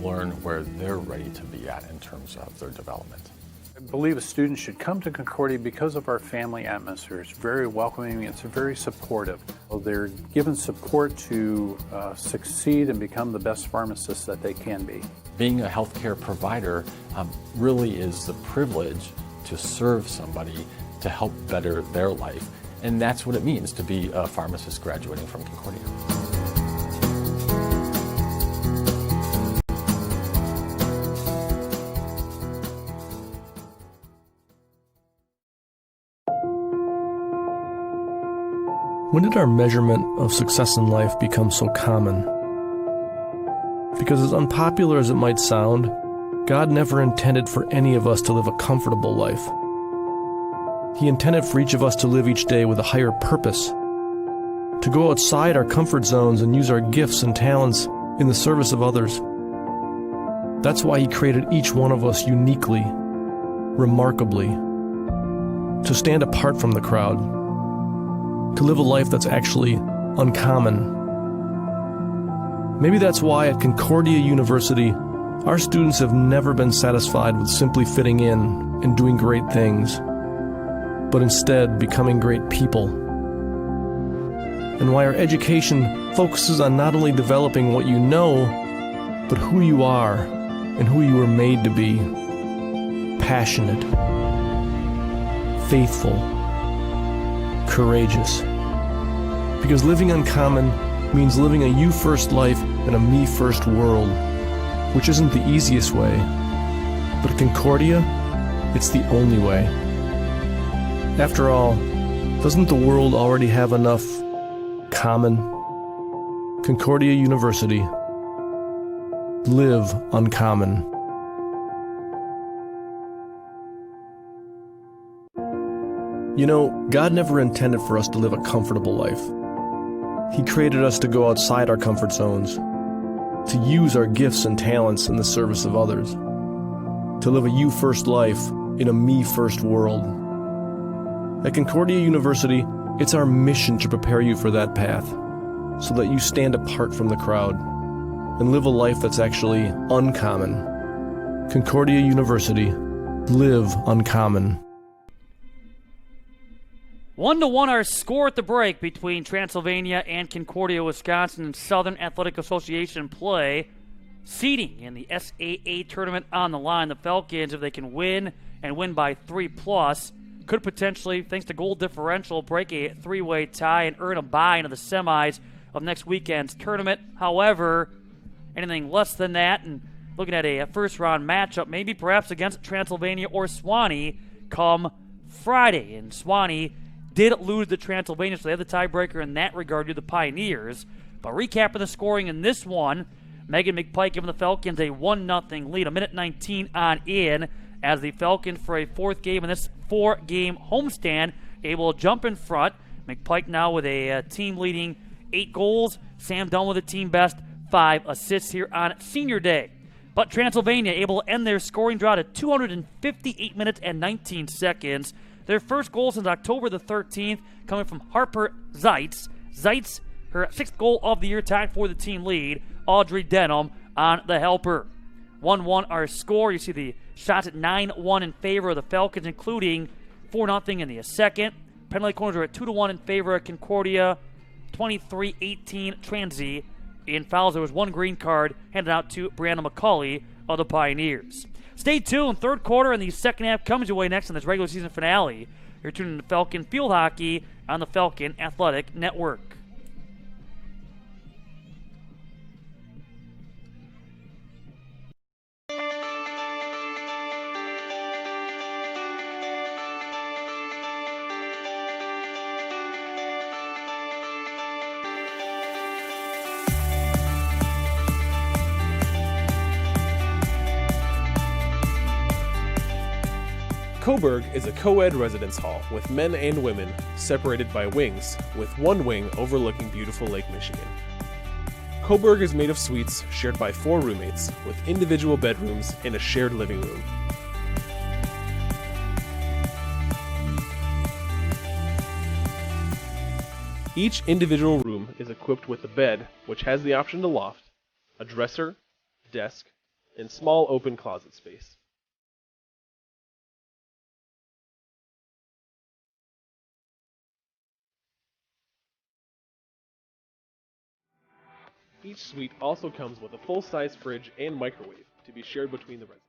learn where they're ready to be at in terms of their development.
I believe a student should come to Concordia because of our family atmosphere. It's very welcoming, it's very supportive. They're given support to succeed and become the best pharmacists that they can be.
Being a healthcare provider really is the privilege to serve somebody to help better their life. And that's what it means to be a pharmacist graduating from Concordia.
When did our measurement of success in life become so common? Because as unpopular as it might sound, God never intended for any of us to live a comfortable life. He intended for each of us to live each day with a higher purpose, to go outside our comfort zones and use our gifts and talents in the service of others. That's why He created each one of us uniquely, remarkably, to stand apart from the crowd, to live a life that's actually uncommon. Maybe that's why at Concordia University, our students have never been satisfied with simply fitting in and doing great things, but instead becoming great people. And why our education focuses on not only developing what you know, but who you are and who you were made to be. Passionate, faithful, courageous. Because living uncommon means living a you-first life in a me-first world, which isn't the easiest way, but at Concordia, it's the only way. After all, doesn't the world already have enough common? Concordia University. Live uncommon. You know, God never intended for us to live a comfortable life. He created us to go outside our comfort zones, to use our gifts and talents in the service of others, to live a you-first life in a me-first world. At Concordia University, it's our mission to prepare you for that path, so that you stand apart from the crowd and live a life that's actually uncommon. Concordia University. Live uncommon.
1-1 our score at the break between Transylvania and Concordia, Wisconsin in Southern Athletic Association play. Seeding in the SAA tournament on the line. The Falcons, if they can win and win by 3+, could potentially, thanks to goal differential, break a three-way tie and earn a bye into the semis of next weekend's tournament. However, anything less than that, and looking at a first-round matchup, maybe perhaps against Transylvania or Suwannee come Friday. And Suwannee did lose to Transylvania, so they have the tiebreaker in that regard to the Pioneers. But recapping the scoring in this one, Megan McPike giving the Falcons a 1-0 lead, a minute 19 on in, as the Falcons for a fourth game in this four-game homestand able to jump in front. McPike now with a team-leading 8 goals. Sam Dunn with a team-best 5 assists here on Senior Day. But Transylvania able to end their scoring drought at 258 minutes and 19 seconds. Their first goal since October the 13th coming from Harper Zeitz. Zeitz, her 6th goal of the year, tied for the team lead. Audrey Denham on the helper. 1-1 our score. You see the shots at 9-1 in favor of the Falcons, including 4-0 in the second. Penalty corners are at 2-1 in favor of Concordia. 23-18 Transy. in fouls. There was one green card handed out to Brianna McCauley of the Pioneers. Stay tuned. Third quarter and the second half comes your way next on this regular season finale. You're tuning in to Falcon Field Hockey on the Falcon Athletic Network.
Coburg is a co-ed residence hall with men and women separated by wings, with one wing overlooking beautiful Lake Michigan. Coburg is made of suites shared by 4 roommates with individual bedrooms and a shared living room. Each individual room is equipped with a bed, which has the option to loft, a dresser, desk, and small open closet space. Each suite also comes with a full-size fridge and microwave to be shared between the residents.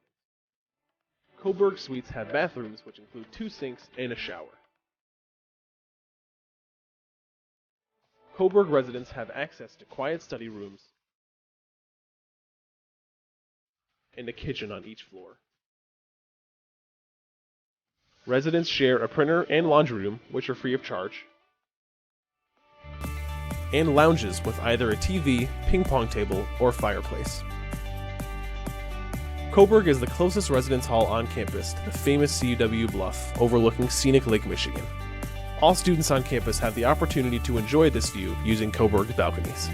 Coburg suites have bathrooms which include 2 sinks and a shower. Coburg residents have access to quiet study rooms and a kitchen on each floor. Residents share a printer and laundry room, which are free of charge, and lounges with either a TV, ping pong table, or fireplace. Coburg is the closest residence hall on campus to the famous CUW bluff overlooking scenic Lake Michigan. All students on campus have the opportunity to enjoy this view using Coburg balconies.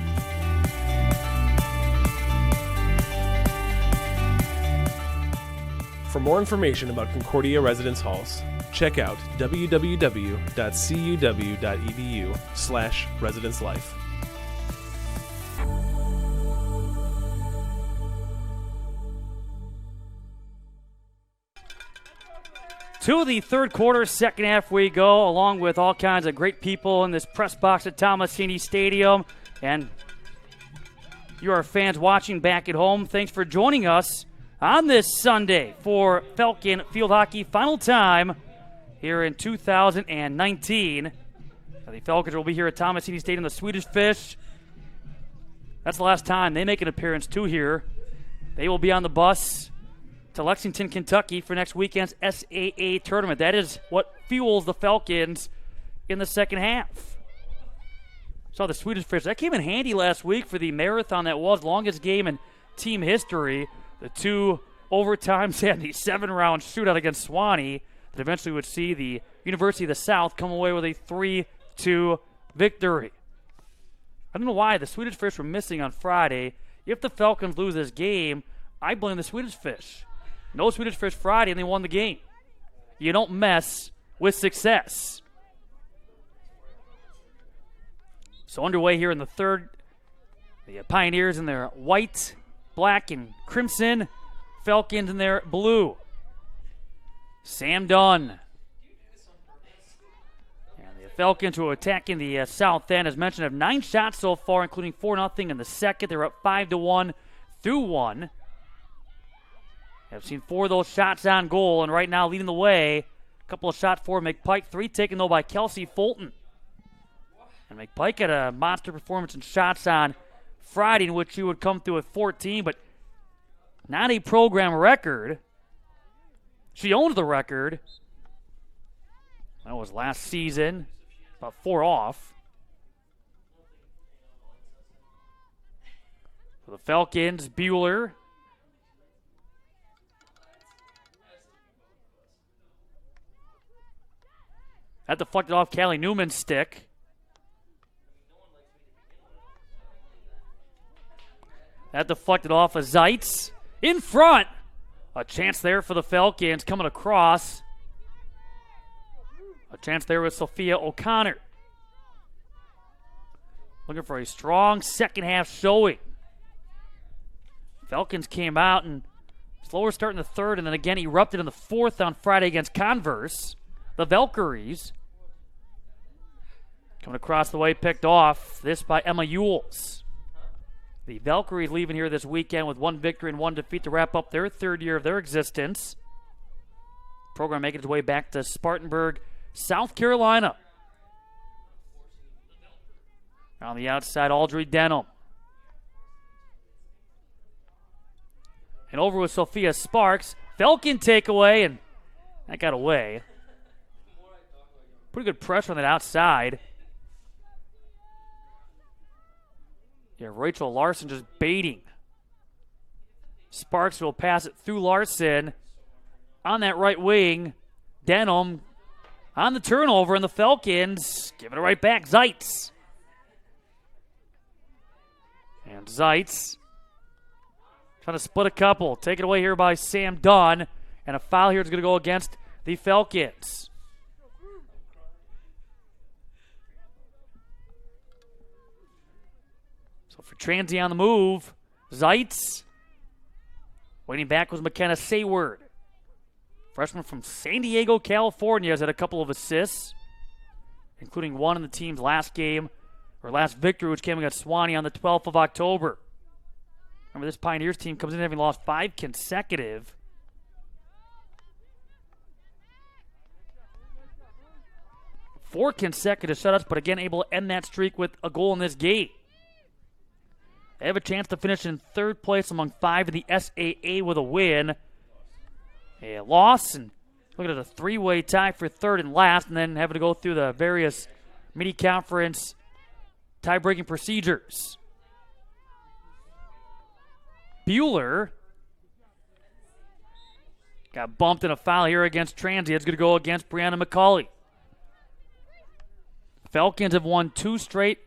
For more information about Concordia residence halls, check out www.cuw.edu/residencelife.
To the third quarter, second half we go, along with all kinds of great people in this press box at Tomasini Stadium. And you are fans watching back at home. Thanks for joining us on this Sunday for Falcon Field Hockey final time here in 2019. The Falcons will be here at Tomasini Stadium. The Swedish Fish, that's the last time they make an appearance too here. They will be on the bus to Lexington, Kentucky for next weekend's SAA tournament. That is what fuels the Falcons in the second half. Saw the Swedish Fish. That came in handy last week for the marathon that was longest game in team history. The 2 overtimes and the 7-round shootout against Swanee that eventually would see the University of the South come away with a 3-2 victory. I don't know why the Swedish Fish were missing on Friday. If the Falcons lose this game, I blame the Swedish Fish. No Swedish Fish Friday, and they won the game. You don't mess with success. So underway here in the third, the Pioneers in their white, black, and crimson. Falcons in their blue. Sam Dunn. And the Falcons, who are attacking the south end, as mentioned, have 9 shots so far, including 4-0 in the second. They're up 5-1 through 1. I've seen 4 of those shots on goal, and right now leading the way, a couple of shots for McPike, 3 taken, though, by Kelsey Fulton. And McPike had a monster performance in shots on Friday, in which he would come through with 14, but not a program record. She owns the record. That was last season, about 4 off. For the Falcons, Bueller. That deflected off Callie Newman's stick. That deflected off of Zeitz. In front. A chance there for the Falcons coming across. A chance there with Sophia O'Connor. Looking for a strong second half showing. Falcons came out and slower start in the third, and then again erupted in the fourth on Friday against Converse. The Valkyries. Coming across the way, picked off. This by Emma Yules. The Valkyries leaving here this weekend with 1 victory and 1 defeat to wrap up their 3rd year of their existence. Program making its way back to Spartanburg, South Carolina. On the outside, Audrey Denham. And over with Sophia Sparks. Falcon takeaway, and that got away. Pretty good pressure on that outside. Yeah, Rachel Larson just baiting. Sparks will pass it through Larson. On that right wing, Denham on the turnover, and the Falcons giving it right back. Zeitz. And Zeitz trying to split a couple. Taken away here by Sam Dunn. And a foul here is going to go against the Falcons. So for Transy on the move, Zeitz. Waiting back was McKenna Sayward. Freshman from San Diego, California, has had a couple of assists, including one in the team's last game, or last victory, which came against Swanee on the 12th of October. Remember, this Pioneers team comes in having lost 5 consecutive. Four consecutive shutouts, but again able to end that streak with a goal in this game. They have a chance to finish in 3rd place among 5 in the SAA with a win. A loss, and looking at a 3-way tie for 3rd and last, and then having to go through the various mini-conference tie-breaking procedures. Bueller got bumped in a foul here against Transy. It's going to go against Brianna McCauley. Falcons have won 2 straight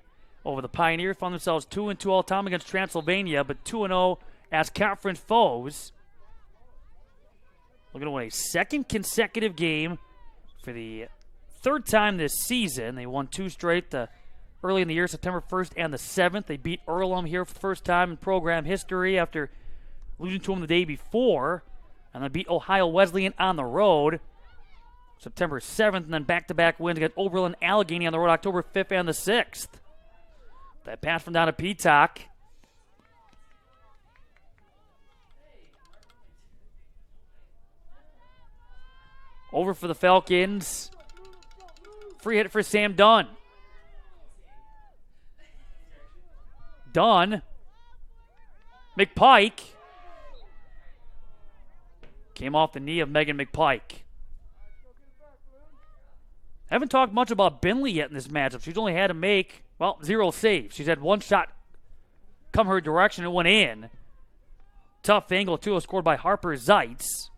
over the Pioneers, found themselves 2-2 all time against Transylvania, but 2-0 as conference foes. Looking to win a 2nd consecutive game for the 3rd time this season. They won 2 straight early in the year, September 1st and the 7th. They beat Earlham here for the first time in program history after losing to them the day before. And they beat Ohio Wesleyan on the road September 7th, and then back-to-back wins against Oberlin Allegheny on the road October 5th and the 6th. That pass from down to Peacock. Over for the Falcons. Free hit for Sam Dunn. Dunn. McPike. Came off the knee of Megan McPike. Haven't talked much about Binley yet in this matchup. She's only had to make, 0 saves. She's had 1 shot come her direction and went in. Tough angle, too, scored by Harper Zeitz.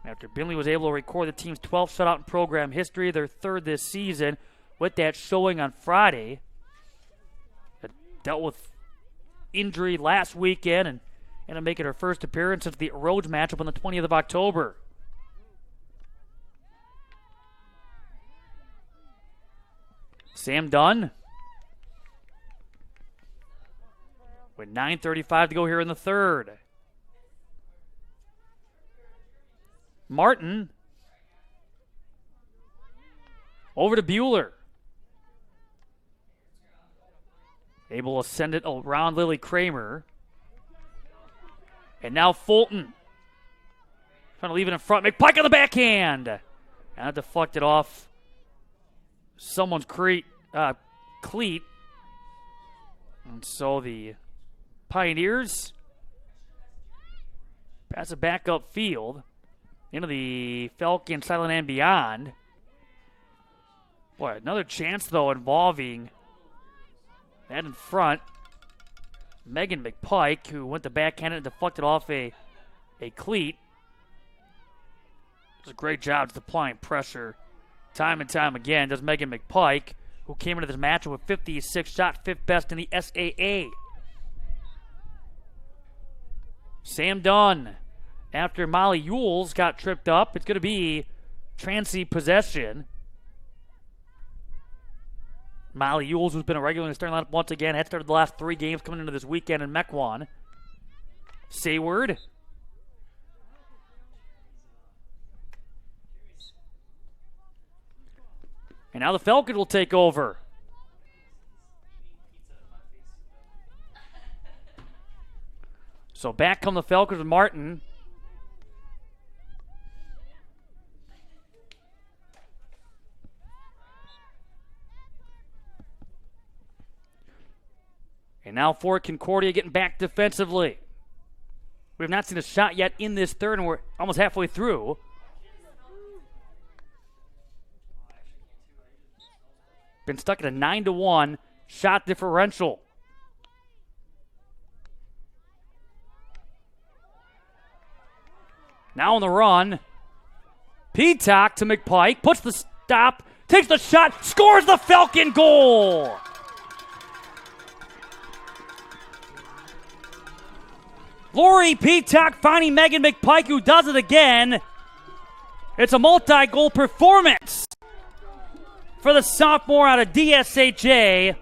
After Binley was able to record the team's 12th shutout in program history, their 3rd this season, with that showing on Friday. It dealt with injury last weekend and ended up making her first appearance since the Rhodes matchup on the 20th of October. Sam Dunn. With 9:35 to go here in the 3rd. Martin. Over to Bueller. Able to send it around Lily Kramer. And now Fulton. Trying to leave it in front. McPike on the backhand. And that deflected off someone's cleat. And so the Pioneers pass it back up field into the Falcon sideline and beyond. Boy, another chance, though, involving that in front. Megan McPike, who went to backhand and deflected off a cleat. Does a great job just applying pressure time and time again. Does Megan McPike, who came into this matchup with 56 shots, 5th best in the SAA. Sam Dunn, after Molly Yules got tripped up, it's going to be Transy possession. Molly Yules, who's been a regular in the starting lineup once again, had started the last 3 games coming into this weekend in Mequon. Sayward. And now the Falcons will take over. So back come the Falcons with Martin. And now for Concordia getting back defensively. We have not seen a shot yet in this third, and we're almost halfway through. Been stuck at a 9-1 shot differential. Now on the run. Peacock to McPike, puts the stop, takes the shot, scores the Falcon goal! Lori Peacock finding Megan McPike, who does it again. It's a multi-goal performance for the sophomore out of DSHA.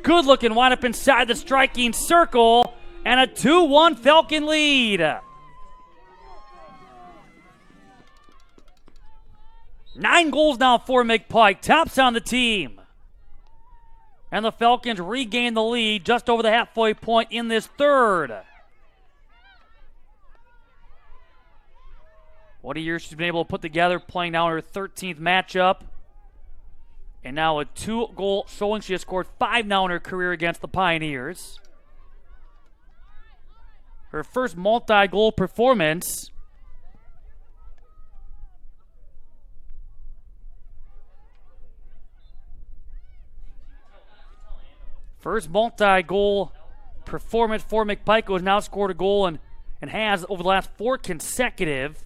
Good looking, wind up inside the striking circle, and a 2-1 Falcon lead. 9 goals now for McPike, tops on the team. And the Falcons regain the lead just over the halfway point in this third. What a year she's been able to put together, playing now her 13th matchup. And now a 2-goal showing. She has scored 5 now in her career against the Pioneers. Her first multi-goal performance. First multi-goal performance for McPike, who has now scored a goal and has over the last 4 consecutive.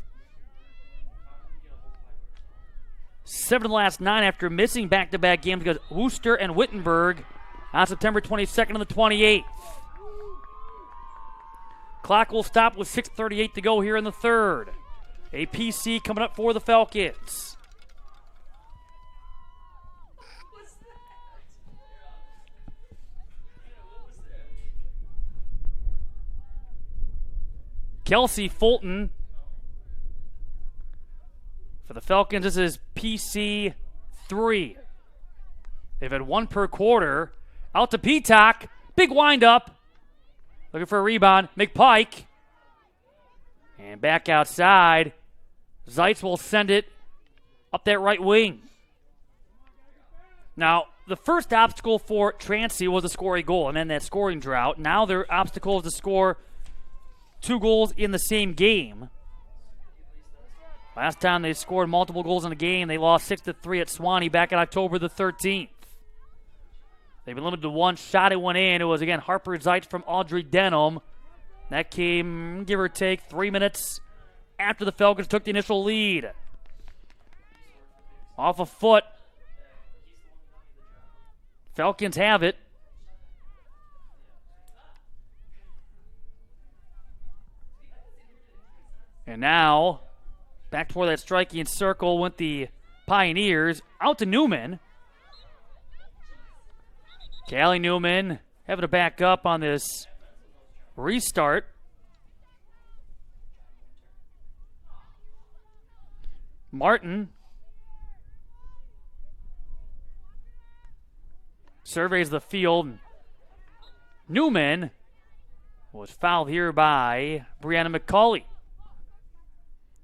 7 of the last 9 after missing back-to-back games because Worcester and Wittenberg on September 22nd and the 28th. Clock will stop with 6:38 to go here in the third. A PC coming up for the Falcons. Kelsey Fulton for the Falcons. This is PC 3. They've had 1 per quarter. Out to Peacock. Big windup. Looking for a rebound. McPike. And back outside. Zeitz will send it up that right wing. Now, the first obstacle for Transy was to score a goal and then that scoring drought. Now their obstacle is to score 2 goals in the same game. Last time they scored multiple goals in a game, they lost 6-3 at Swanee back on October the 13th. They've been limited to 1 shot. It went in. It was, again, Harper Zeitz from Audrey Denham. That came, give or take, 3 minutes after the Falcons took the initial lead. Off a foot. Falcons have it. And now, back toward that striking circle went the Pioneers. Out to Newman. Callie Newman having to back up on this restart. Martin surveys the field. Newman was fouled here by Brianna McCauley.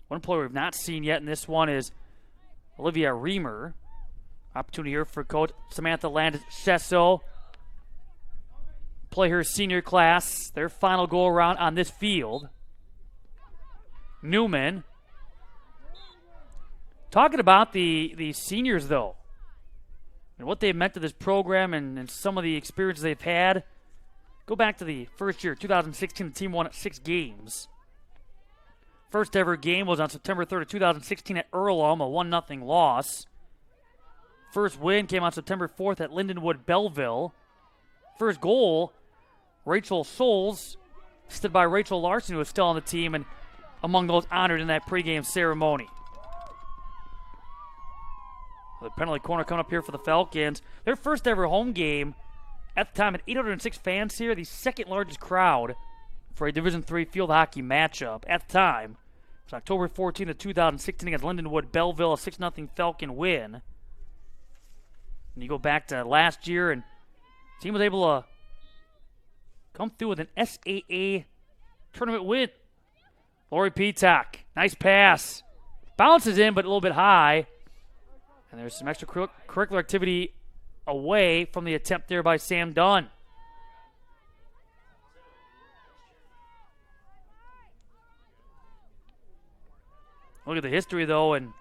One player we've not seen yet in this one is Olivia Reamer. Opportunity here for coach Samantha Landis-Chesso. Play her senior class, their final go around on this field. Newman. Talking about the seniors, though, and what they've meant to this program and some of the experiences they've had. Go back to the first year, 2016, the team won 6 games. First ever game was on September 3rd of 2016 at Earlham, a 1-0 loss. First win came on September 4th at Lindenwood Belleville. First goal, Rachel Scholes, stood by Rachel Larson, who was still on the team and among those honored in that pregame ceremony. The penalty corner coming up here for the Falcons. Their first ever home game. At the time, at 806 fans here, the second largest crowd for a Division III field hockey matchup. At the time, it was October 14th of 2016 against Lindenwood Belleville, a 6-0 Falcon win. And you go back to last year, and the team was able to come through with an SAA tournament win. Lori Peacock, nice pass. Bounces in, but a little bit high. And there's some extracurricular activity away from the attempt there by Sam Dunn. Look at the history, though, and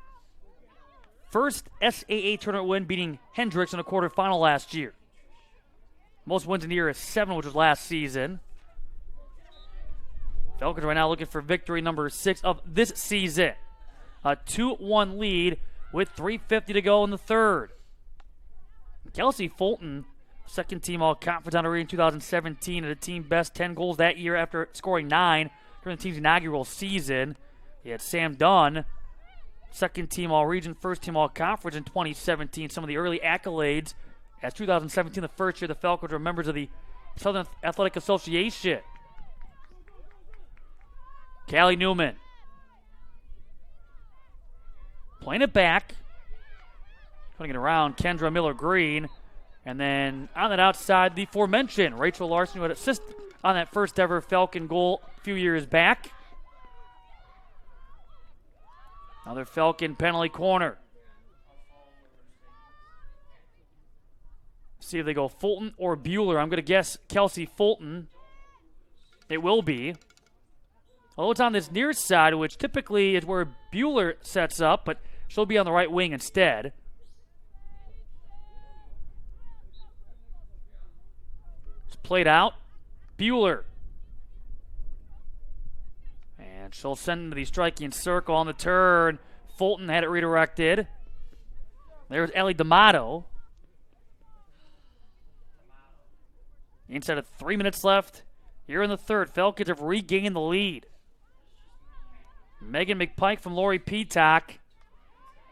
first SAA tournament win, beating Hendricks in a quarterfinal last year. Most wins in the year is 7, which was last season. Falcons right now looking for victory number 6 of this season. A 2-1 lead with 3:50 to go in the third. Kelsey Fulton, second team all-conference honoree in 2017, at a team best 10 goals that year after scoring 9 during the team's inaugural season. He had Sam Dunn, second team all-region, first team all-conference in 2017. Some of the early accolades as 2017, the first year the Falcons were members of the Southern Athletic Association. Callie Newman playing it back, putting it around Kendra Miller-Green, and then on that outside, the aforementioned Rachel Larson, who had assist on that first ever Falcon goal a few years back. Another Falcon penalty corner. See if they go Fulton or Bueller. I'm going to guess Kelsey Fulton. It will be. Although it's on this near side, which typically is where Bueller sets up, but she'll be on the right wing instead. It's played out. Bueller. And she'll send into the striking circle on the turn. Fulton had it redirected. There's Ellie D'Amato. Inside of 3 minutes left here in the third. Falcons have regained the lead. Megan McPike from Lori Peacock.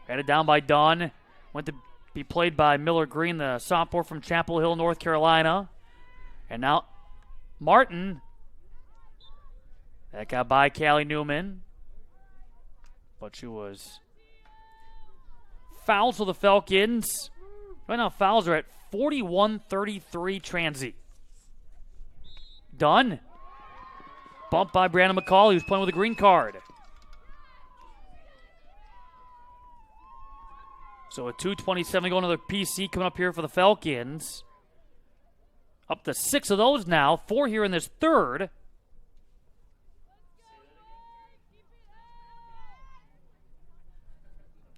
Headed down by Dunn. Went to be played by Miller Green, the sophomore from Chapel Hill, North Carolina. And now Martin. That got by Callie Newman. But she was fouled for the Falcons. Right now fouls are at 41-33 Transy. Dunn. Bumped by Brandon McCall. He was playing with a green card. So a 2:27 going to the PC coming up here for the Falcons. Up to 6 of those now. 4 here in this third.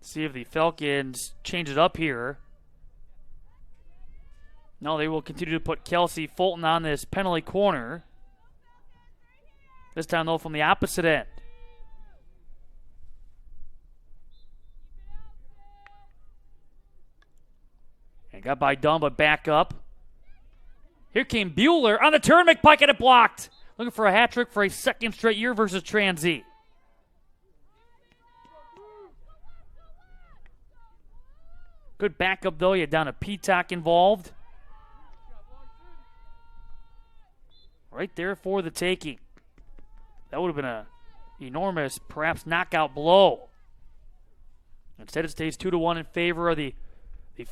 See if the Falcons change it up here. No, they will continue to put Kelsey Fulton on this penalty corner. This time, though, from the opposite end. And got by Dunn, but back up. Here came Bueller on the turn. McPike had it blocked. Looking for a hat trick for a second straight year versus Transy. Good backup, though. You had down a Peacock involved. Right there for the taking. That would have been an enormous, perhaps, knockout blow. Instead, it stays 2-1 in favor of the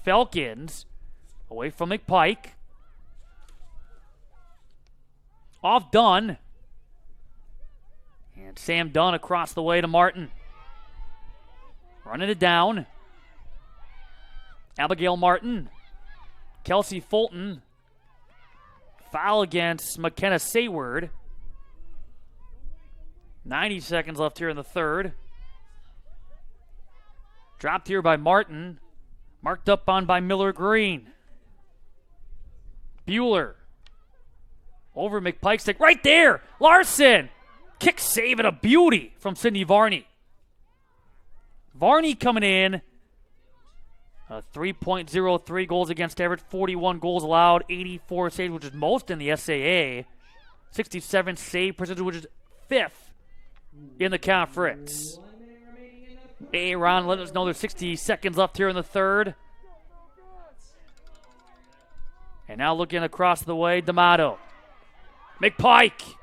Falcons. Away from McPike. Off Dunn. And Sam Dunn across the way to Martin. Running it down. Abigail Martin. Kelsey Fulton. Foul against McKenna Sayward. 90 seconds left here in the third. Dropped here by Martin. Marked up on by Miller Green. Bueller. Over McPike's stick. Right there! Larson! Kick save and a beauty from Sydney Varney. Varney coming in. 3.03 goals against average, 41 goals allowed, 84 saves, which is most in the SAA. 67 save percentage, which is 5th in the conference. Ron letting us know there's 60 seconds left here in the third. And now looking across the way, D'Amato. McPike.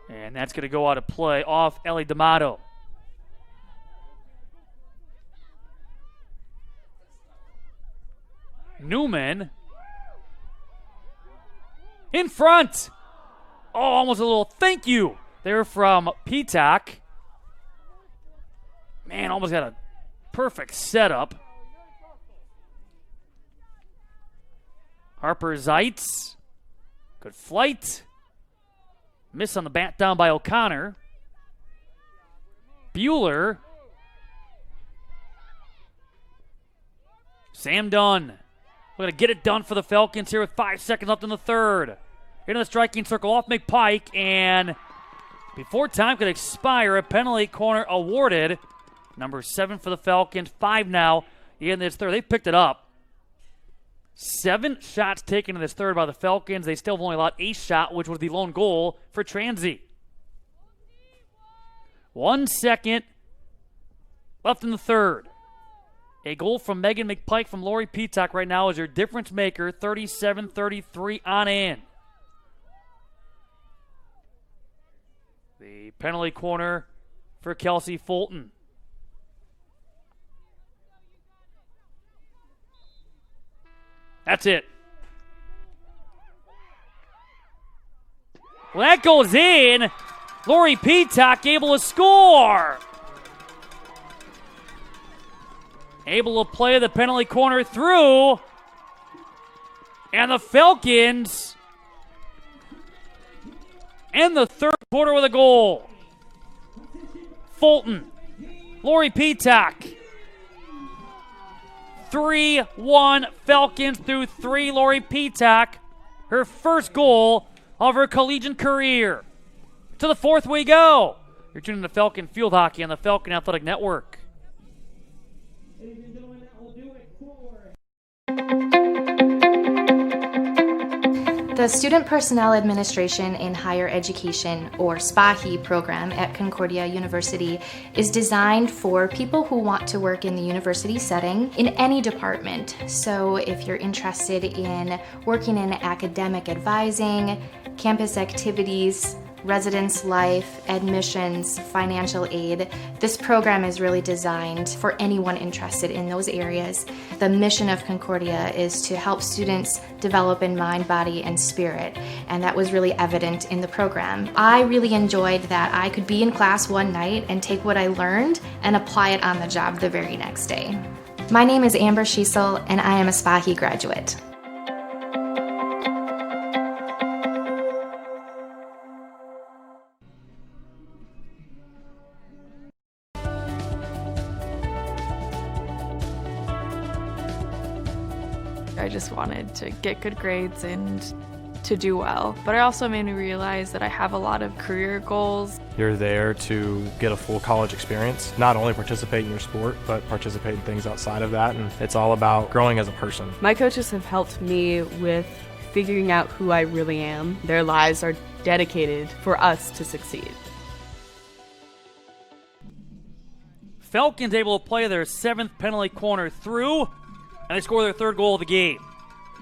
And that's going to go out of play off Ellie D'Amato. Newman In front. Oh, almost a little thank you there from Peacock. Man, almost got a perfect setup. Harper Zeitz. Good flight. Miss on the bat down by O'Connor. Bueller. Sam Dunn. We're going to get it done for the Falcons here with 5 seconds left in the third. Into the striking circle off McPike, and before time could expire, a penalty corner awarded. Number 7 for the Falcons, 5 now in this third. They picked it up. 7 shots taken in this third by the Falcons. They still have only allowed a shot, which was the lone goal for Transy. 1 second left in the third. A goal from Megan McPike from Lori Peacock right now is your difference maker, 37-33 on in. The penalty corner for Kelsey Fulton. That's it. Well, that goes in. Lori Peacock able to score. Able to play the penalty corner through. And the Falcons end the third quarter with a goal. Fulton. Lori Peacock. 3-1 Falcons through 3. Lori Peacock, her first goal of her collegiate career. To the fourth we go. You're tuning to Falcon Field Hockey on the Falcon Athletic Network.
The Student Personnel Administration in Higher Education, or SPAHI program at Concordia University is designed for people who want to work in the university setting in any department. So if you're interested in working in academic advising, campus activities, residence life, admissions, financial aid, this program is really designed for anyone interested in those areas. The mission of Concordia is to help students develop in mind, body, and spirit, and that was really evident in the program. I really enjoyed that I could be in class one night and take what I learned and apply it on the job the very next day. My name is Amber Schiesel, and I am a SPAHI graduate.
I just wanted to get good grades and to do well. But it also made me realize that I have a lot of career goals.
You're there to get a full college experience, not only participate in your sport, but participate in things outside of that. And it's all about growing as a person.
My coaches have helped me with figuring out who I really am. Their lives are dedicated for us to succeed.
Falcons able to play their 7th penalty corner through, and they score their 3rd goal of the game.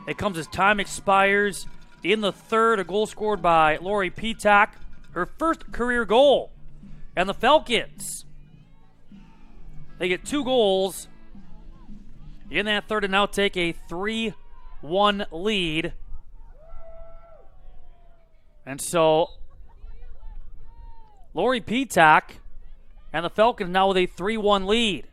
It comes as time expires in the 3rd, a goal scored by Lori Peacock, her first career goal. And the Falcons, they get 2 goals in that 3rd and now take a 3-1 lead. And so Lori Peacock and the Falcons now with a 3-1 lead.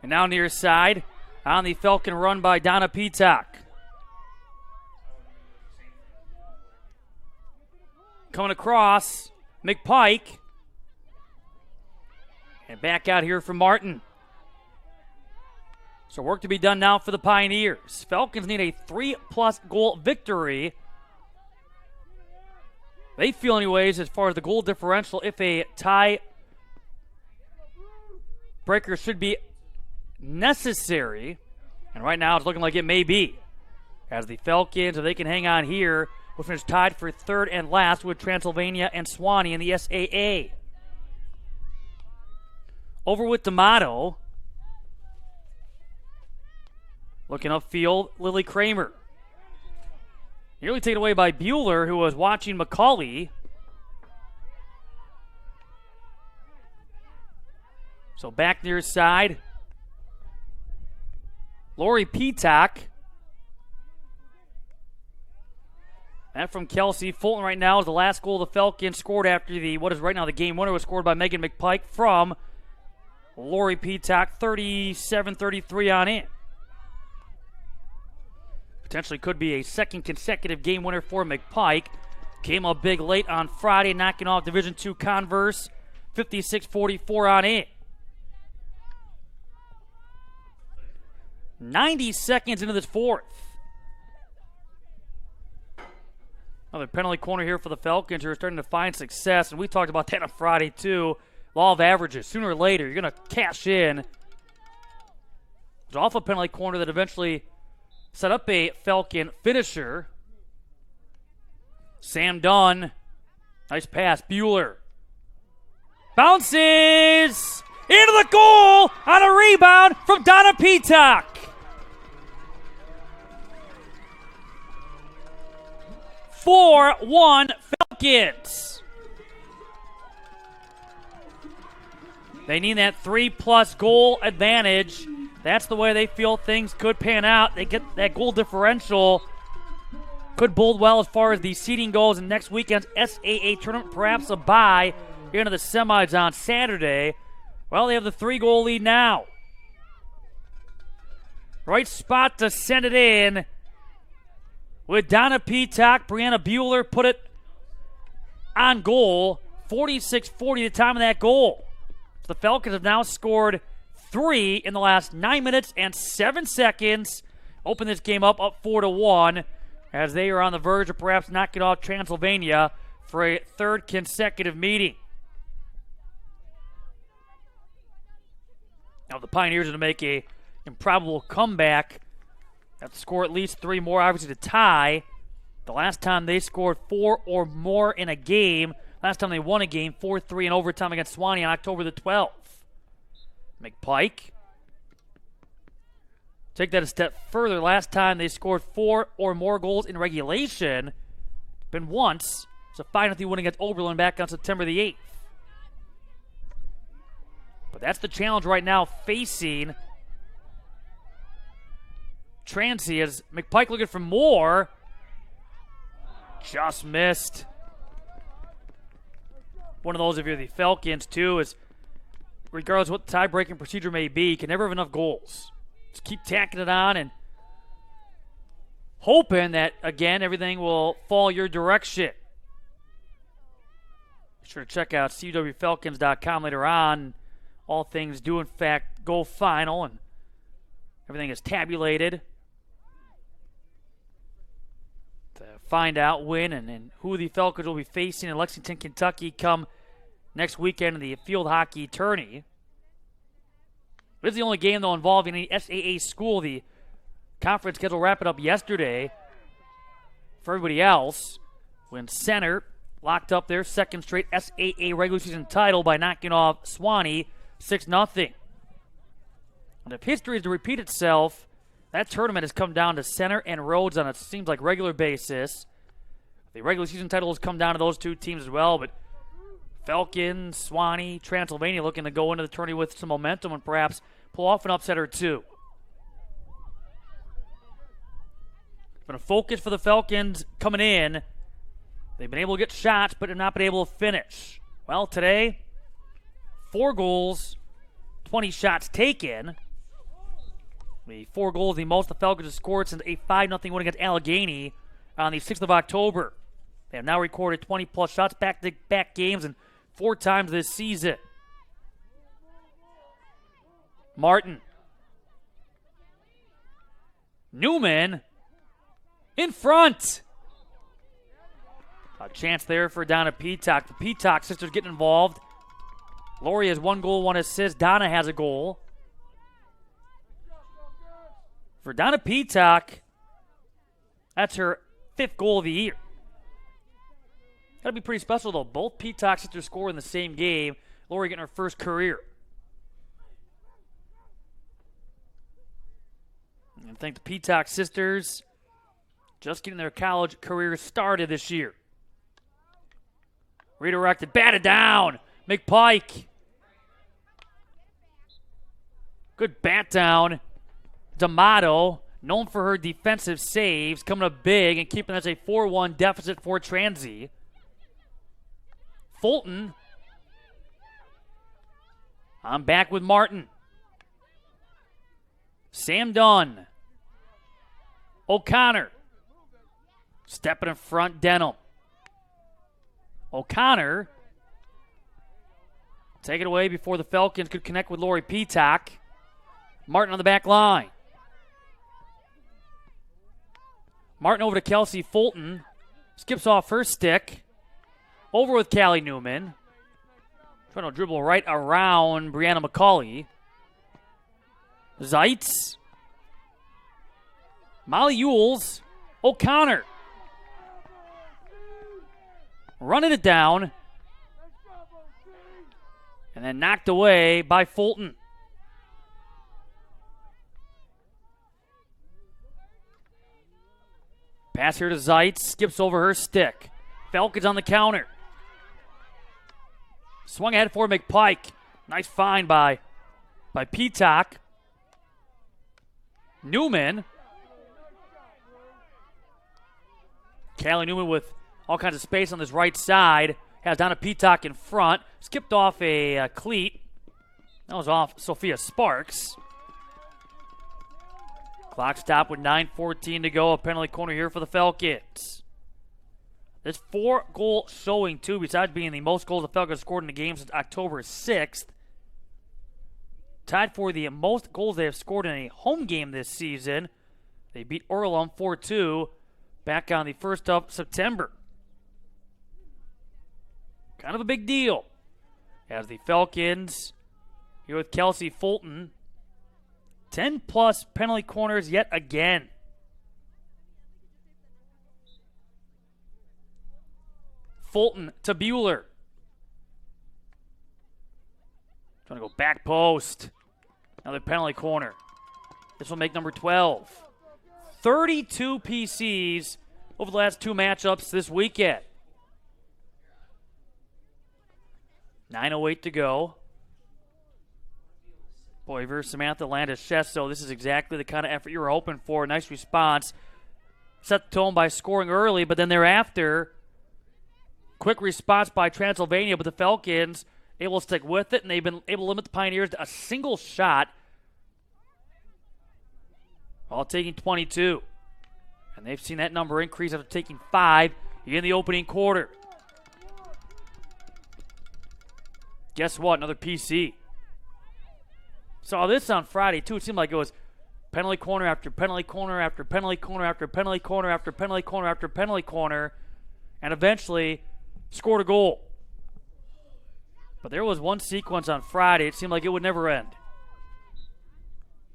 And now near side on the Falcon run by Donna Peacock. Coming across, McPike. And back out here for Martin. So work to be done now for the Pioneers. Falcons need a 3+ goal victory. They feel anyways, as far as the goal differential, if a tie breaker should be necessary, and right now it's looking like it may be, as the Falcons, if they can hang on here, will finish tied for 3rd and last with Transylvania and Swanee in the SAA. Over with D'Amato. Looking upfield, Lily Kramer. Nearly taken away by Bueller, who was watching McCauley. So back near side. Lori Peacock. And from Kelsey. Fulton right now is the last goal the Falcons scored after what is right now the game winner was scored by Megan McPike from Lori Peacock, 37-33 on in. Potentially could be a second consecutive game winner for McPike. Came up big late on Friday, knocking off Division II Converse, 56-44 on in. 90 seconds into this fourth. Another penalty corner here for the Falcons who are starting to find success, and we talked about that on Friday too. Law of averages. Sooner or later, you're going to cash in. It's off a penalty corner that eventually set up a Falcon finisher. Sam Dunn. Nice pass. Bueller. Bounces into the goal on a rebound from Donna Peacock. 4-1 Falcons. They need that 3+ goal advantage. That's the way they feel things could pan out. They get that goal differential. Could bode well as far as the seeding goes in next weekend's SAA tournament. Perhaps a bye into the semis on Saturday. Well, they have the 3-goal lead now. Right spot to send it in. With Donna Peacock, Brianna Bueller put it on goal. 46-40 the time of that goal. The Falcons have now scored 3 in the last 9 minutes and 7 seconds. Open this game up 4-1 as they are on the verge of perhaps knocking off Transylvania for a third consecutive meeting. Now the Pioneers are going to make a improbable comeback. Have to score at least 3 more, obviously, to tie. The last time they scored 4 or more in a game, last time they won a game, 4-3 in overtime against Swanee on October the 12th. McPike. Take that a step further. Last time they scored 4 or more goals in regulation. Been once. It's a 5-0 win against Oberlin back on September the 8th. But that's the challenge right now facing Transy as McPike looking for more. Just missed. One of those, if you're the Falcons, too, is regardless of what the tie-breaking procedure may be, you can never have enough goals. Just keep tacking it on and hoping that, again, everything will fall your direction. Be sure to check out CWFalcons.com later on. All things do, in fact, go final, and everything is tabulated to find out when and who the Falcons will be facing in Lexington, Kentucky come next weekend in the field hockey tourney. This is the only game, though, involving any SAA school. The conference schedule wrapped up yesterday. For everybody else, when Center locked up their second straight SAA regular season title by knocking off Swanee 6-0. And if history is to repeat itself, that tournament has come down to Center and Rhodes on a seems like regular basis. The regular season title has come down to those two teams as well, but Falcon, Swanee, Transylvania looking to go into the tourney with some momentum and perhaps pull off an upset or two. It's been a focus for the Falcons coming in. They've been able to get shots, but have not been able to finish. Well, today, 4 goals, 20 shots taken. The 4 goals, the most the Falcons have scored since a 5-0 win against Allegheny on the 6th of October. They have now recorded 20-plus shots back-to-back games and 4 times this season. Martin. Newman in front. A chance there for Donna Peacock. The Peacock sisters getting involved. Lori has 1 goal, 1 assist. Donna has a goal. For Donna Peacock, that's her 5th goal of the year. That'd be pretty special, though. Both Peacock sisters score in the same game. Lori getting her first career. And thank the Peacock sisters just getting their college careers started this year. Redirected, batted down. McPike. Good bat down D'Amato, known for her defensive saves, coming up big and keeping us a 4-1 deficit for Transy. Fulton. I'm back with Martin. Sam Dunn. O'Connor. Stepping in front, Denham. O'Connor. Take it away before the Falcons could connect with Lori Peacock. Martin on the back line. Martin over to Kelsey Fulton. Skips off her stick. Over with Callie Newman. Trying to dribble right around Brianna McCauley. Zeitz. Molly Ewells. O'Connor. Running it down. And then knocked away by Fulton. Pass here to Zeitz. Skips over her stick. Falcons on the counter. Swung ahead for McPike. Nice find by Peacock. Newman. Callie Newman with all kinds of space on this right side. Has Donna Peacock in front. Skipped off a cleat. That was off Sophia Sparks. Clock stop with 9:14 to go. A penalty corner here for the Falcons. This 4-goal showing, too, besides being the most goals the Falcons scored in the game since October 6th. Tied for the most goals they have scored in a home game this season. They beat Orlum 4-2 back on the 1st of September. Kind of a big deal. As the Falcons, here with Kelsey Fulton, 10-plus penalty corners yet again. Fulton to Bueller. Trying to go back post. Another penalty corner. This will make number 12. 32 PCs over the last 2 matchups this weekend. 9:08 to go. Boy, versus Samantha Landis-Chesto, this is exactly the kind of effort you were hoping for. Nice response. Set the tone by scoring early, but then thereafter, quick response by Transylvania, but the Falcons able to stick with it, and they've been able to limit the Pioneers to a single shot, while taking 22. And they've seen that number increase after taking 5 in the opening quarter. Guess what? Another PC. Saw this on Friday, too. It seemed like it was penalty corner after penalty corner after penalty corner after penalty corner after penalty corner after penalty corner, and eventually scored a goal. But there was one sequence on Friday, it seemed like it would never end.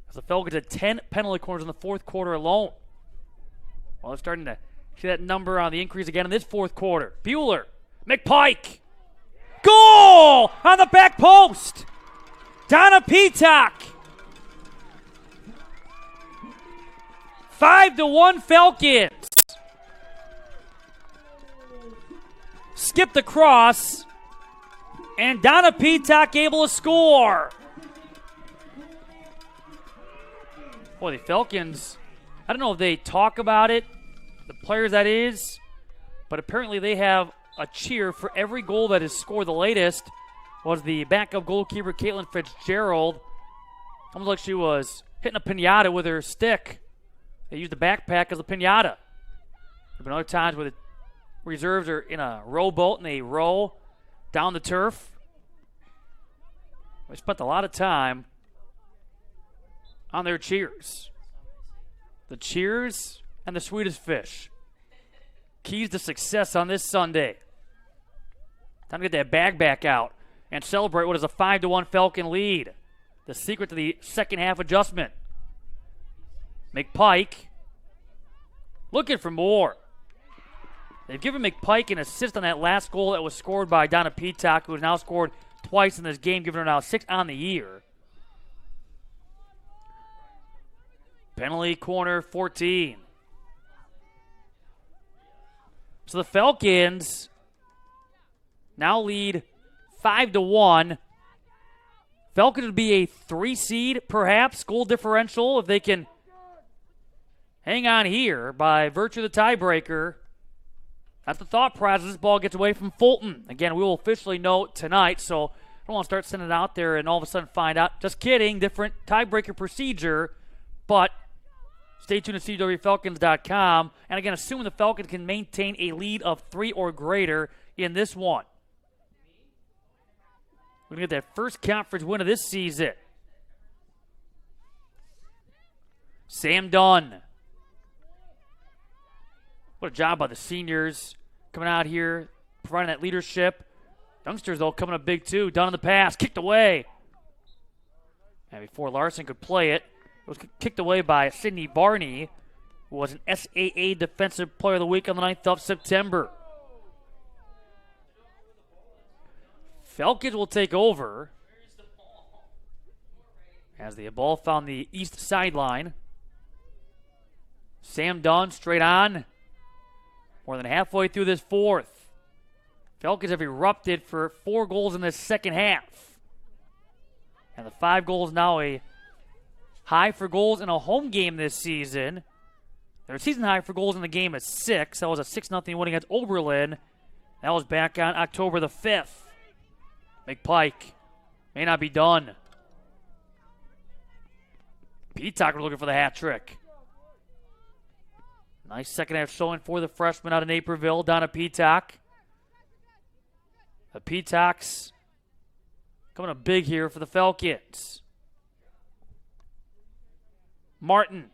As the Falcons had 10 penalty corners in the fourth quarter alone. Well, they're starting to see that number on the increase again in this fourth quarter. Bueller, McPike. Goal on the back post. Donna Peacock. 5-1 Falcons. Skipped across, and Donna Peacock able to score. Boy, the Falcons, I don't know if they talk about it, the players that is, but apparently they have a cheer for every goal that is scored. The latest was the backup goalkeeper, Caitlin Fitzgerald. Almost like she was hitting a piñata with her stick. They used the backpack as a piñata. There have been other times where the reserves are in a rowboat and they row down the turf. They spent a lot of time on their cheers. The cheers and the Swedish fish. Keys to success on this Sunday. Time to get that bag back out and celebrate what is a 5-1 Falcon lead. The secret to the second half adjustment. McPike looking for more. They've given McPike an assist on that last goal that was scored by Donna Peacock, who has now scored twice in this game, giving her now 6 on the year. Penalty corner 14. So the Falcons now lead 5-1. Falcons would be a 3 seed, perhaps, goal differential if they can hang on here by virtue of the tiebreaker. That's the thought process. This ball gets away from Fulton. Again, we will officially know tonight, so I don't want to start sending it out there and all of a sudden find out. Just kidding. Different tiebreaker procedure, but stay tuned to CWFalcons.com. And again, assuming the Falcons can maintain a lead of 3 or greater in this one. We're going to get that first conference win of this season. Sam Dunn. What a job by the seniors coming out here, providing that leadership. Youngsters, though, coming up big, too. Dunn in the pass, kicked away. And before Larson could play it, it was kicked away by Sidney Barney, who was an SAA Defensive Player of the Week on the 9th of September. Falcons will take over as the ball found the east sideline. Sam Dunn straight on. More than halfway through this fourth. Falcons have erupted for 4 goals in this second half. And the 5 goals now a high for goals in a home game this season. Their season high for goals in the game is 6. That was a 6-0 win against Oberlin. That was back on October the 5th. McPike may not be done. Peacock looking for the hat trick. Nice second half showing for the freshman out of Naperville, Donna Peacock. The Peacocks coming up big here for the Falcons. Martin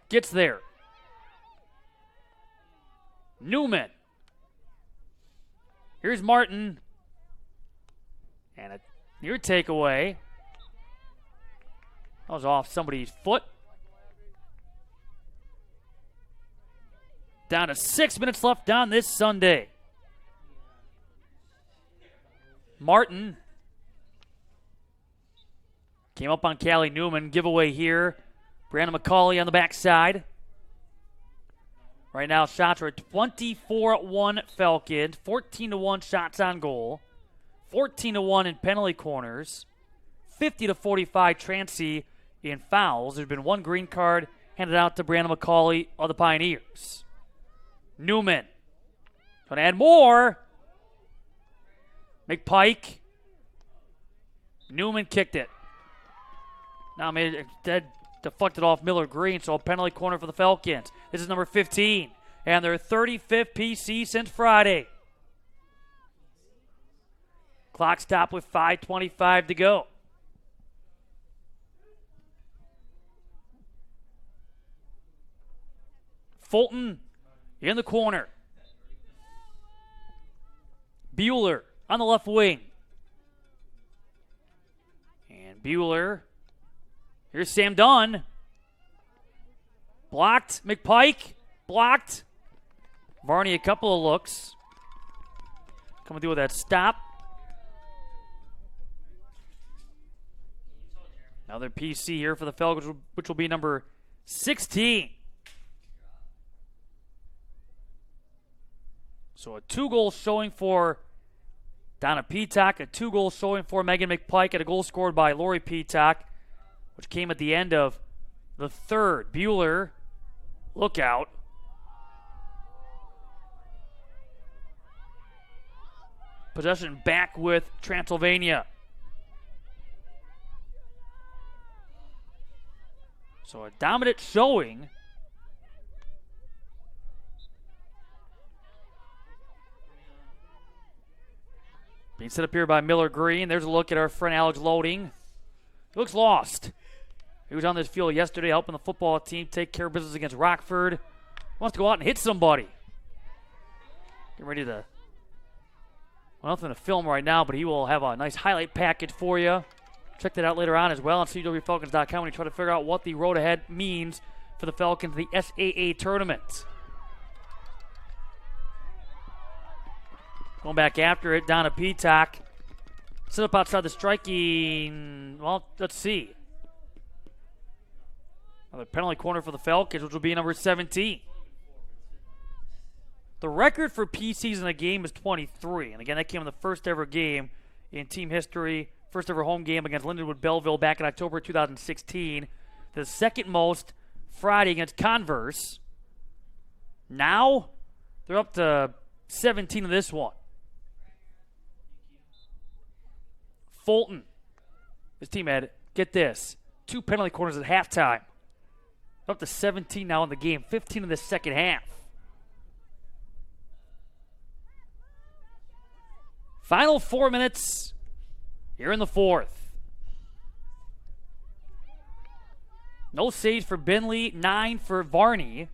gets there. Newman. Here's Martin. And a near takeaway. That was off somebody's foot. Down to 6 minutes left down this Sunday. Martin came up on Callie Newman. Giveaway here. Brandon McCauley on the backside. Right now, shots are at 24-1 Falcons. 14-1 shots on goal. 14-1 in penalty corners. 50-45 Transy in fouls. There's been 1 green card handed out to Brandon McCauley of the Pioneers. Newman. Going to add more. McPike. Newman kicked it. Now made it dead, deflected off Miller Green, so a penalty corner for the Falcons. This is number 15, and their 35th PC since Friday. Clock stopped with 5:25 to go. Fulton in the corner. Bueller on the left wing. And Bueller. Here's Sam Dunn. Blocked. McPike. Blocked. Varney a couple of looks. Coming through with that stop. Another PC here for the Falcons, which will be number 16. So a 2-goal showing for Donna Peacock, a 2-goal showing for Megan McPike, and a goal scored by Lori Peacock, which came at the end of the third. Bueller, look out. Possession back with Transylvania. So a dominant showing. Being set up here by Miller Green. There's a look at our friend Alex Loading. He looks lost. He was on this field yesterday helping the football team take care of business against Rockford. Wants to go out and hit somebody. Getting ready to... Well, nothing to film right now, but he will have a nice highlight package for you. Check that out later on as well on CWFalcons.com when you try to figure out what the road ahead means for the Falcons in the SAA tournament. Going back after it, Donna Peacock. Set up outside the striking. Well, let's see. Another penalty corner for the Falcons, which will be number 17. The record for PCs in a game is 23. And again, that came in the first ever game in team history. First ever home game against Lindenwood Belleville back in October 2016. The second most Friday against Converse. Now they're up to 17 in this one. Fulton, his team had, get this, 2 penalty corners at halftime. Up to 17 now in the game, 15 in the second half. Final 4 minutes here in the fourth. No saves for Bentley, 9 for Varney.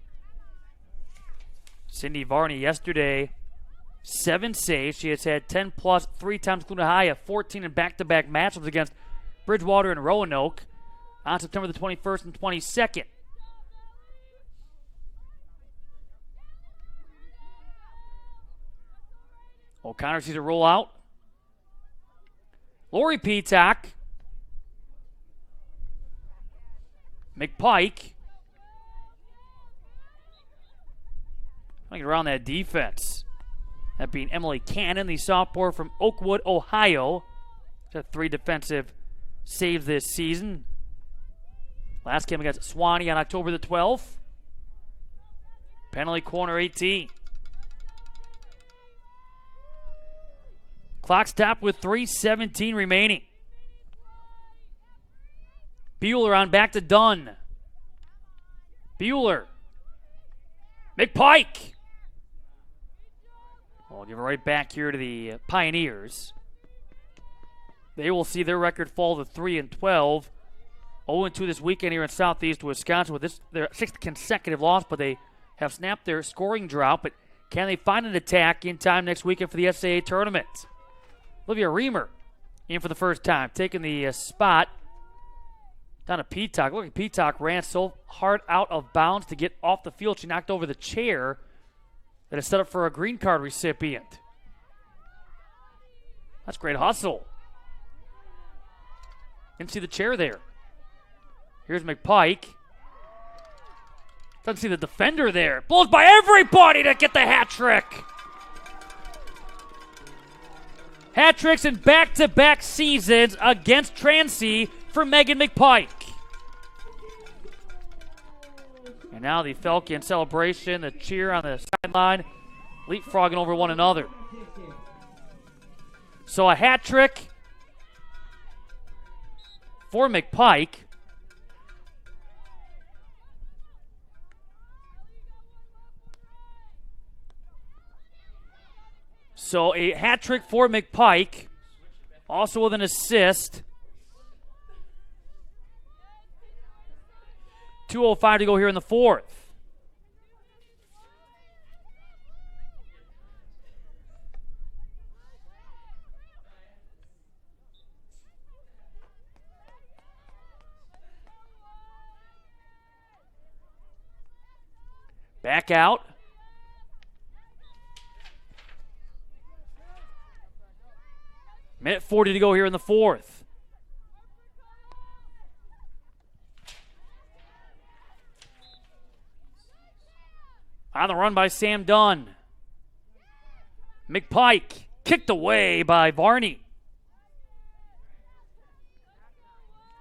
Cindy Varney yesterday, 7 saves. She has had 10 plus 3 times, including a high of 14 in back-to-back matchups against Bridgewater and Roanoke on September the 21st and 22nd. O'Connor sees a roll out. Lori Peacock. McPike. Trying to get around that defense. That being Emily Cannon, the sophomore from Oakwood, Ohio. She's had 3 defensive saves this season. Last game against Swanee on October the 12th. Penalty corner 18. Clock stopped with 3:17 remaining. Bueller on back to Dunn. Bueller. McPike. I'll give it right back here to the Pioneers. They will see their record fall to 3-12. 0-2 this weekend here in Southeast Wisconsin with this their 6th consecutive loss, but they have snapped their scoring drought. But can they find an attack in time next weekend for the SAA tournament? Olivia Reamer in for the first time, taking the spot down to Peacock. Look at Peacock ran so hard out of bounds to get off the field. She knocked over the chair that is set up for a green card recipient. That's great hustle. Didn't see the chair there. Here's McPike. Doesn't see the defender there. Blows by everybody to get the hat trick. Hat tricks in back-to-back seasons against Transy for Megan McPike. And now the Falcon celebration, the cheer on the sideline, leapfrogging over one another. So a hat trick for McPike. So a hat trick for McPike, also with an assist. 2:05 to go here in the fourth. Back out. Minute 40 to go here in the fourth. On the run by Sam Dunn. McPike kicked away by Varney.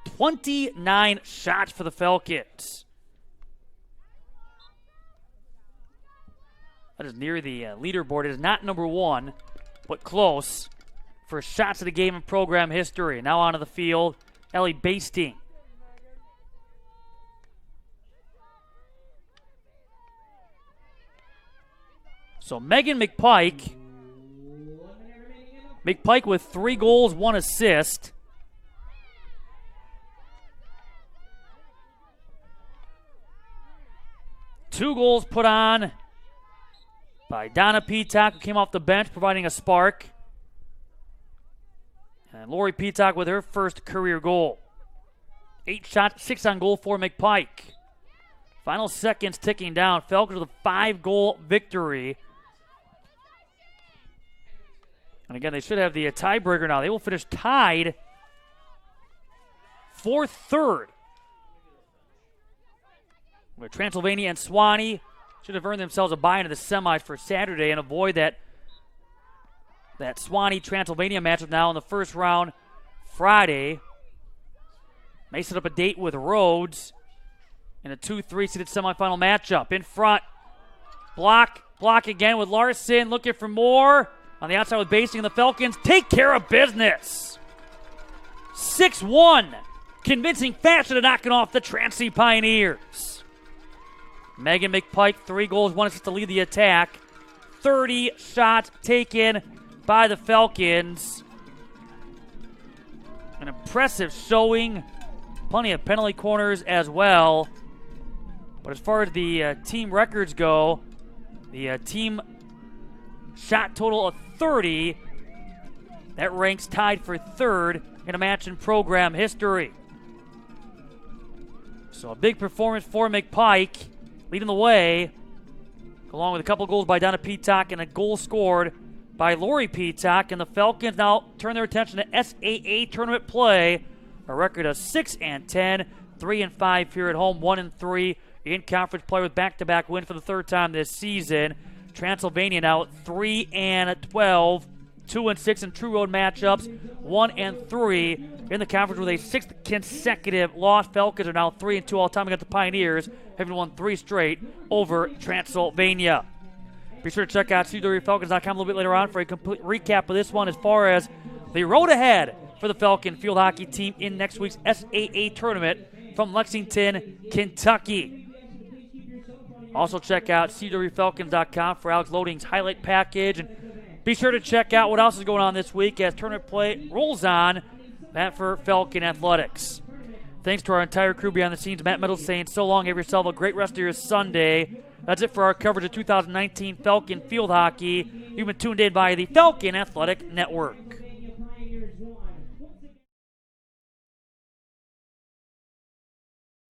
29 shots for the Falcons. That is near the leaderboard. It is not number 1, but close for shots of the game in program history. Now onto the field, Ellie Basting. So Megan McPike. McPike with 3 goals, 1 assist. Two goals put on by Donna Peacock, who came off the bench, providing a spark. And Lori Peacock with her first career goal. 8 shots, 6 on goal for McPike. Final seconds ticking down. Falcons with a 5-goal victory. And again, they should have the tiebreaker now. They will finish tied for third. Where Transylvania and Swanee should have earned themselves a bye into the semis for Saturday and avoid that Swanee-Transylvania matchup now in the first round Friday. May set up a date with Rhodes in a 2-3 seeded semifinal matchup. In front, block again with Larson, looking for more. On the outside with Basing, and the Falcons take care of business. 6-1, convincing fashion to knocking off the Transy Pioneers. Megan McPike, 3 goals, 1 assist to lead the attack. 30 shots taken by the Falcons. An impressive showing. Plenty of penalty corners as well. But as far as the team records go, the team shot total of 30. That ranks tied for 3rd in a match in program history. So a big performance for McPike, leading the way, along with a couple goals by Donna Peacock and a goal scored by Lori Peacock. And the Falcons now turn their attention to SAA tournament play. A record of 6-10, 3-5 here at home, 1-3 in conference play with back-to-back win for the 3rd time this season. Transylvania now 3-12, 2-6 in true road matchups, 1-3 in the conference with a 6th consecutive loss. Falcons are now 3-2 all time against the Pioneers, having won 3 straight over Transylvania. Be sure to check out CWFalcons.com a little bit later on for a complete recap of this one as far as the road ahead for the Falcon field hockey team in next week's SAA tournament from Lexington, Kentucky. Also check out CWFalcons.com for Alex Loading's highlight package. And be sure to check out what else is going on this week as tournament play rolls on. That for Falcon Athletics. Thanks to our entire crew behind the scenes. Matt Middles saying so long. Have yourself a great rest of your Sunday. That's it for our coverage of 2019 Falcon field hockey. You've been tuned in by the Falcon Athletic Network.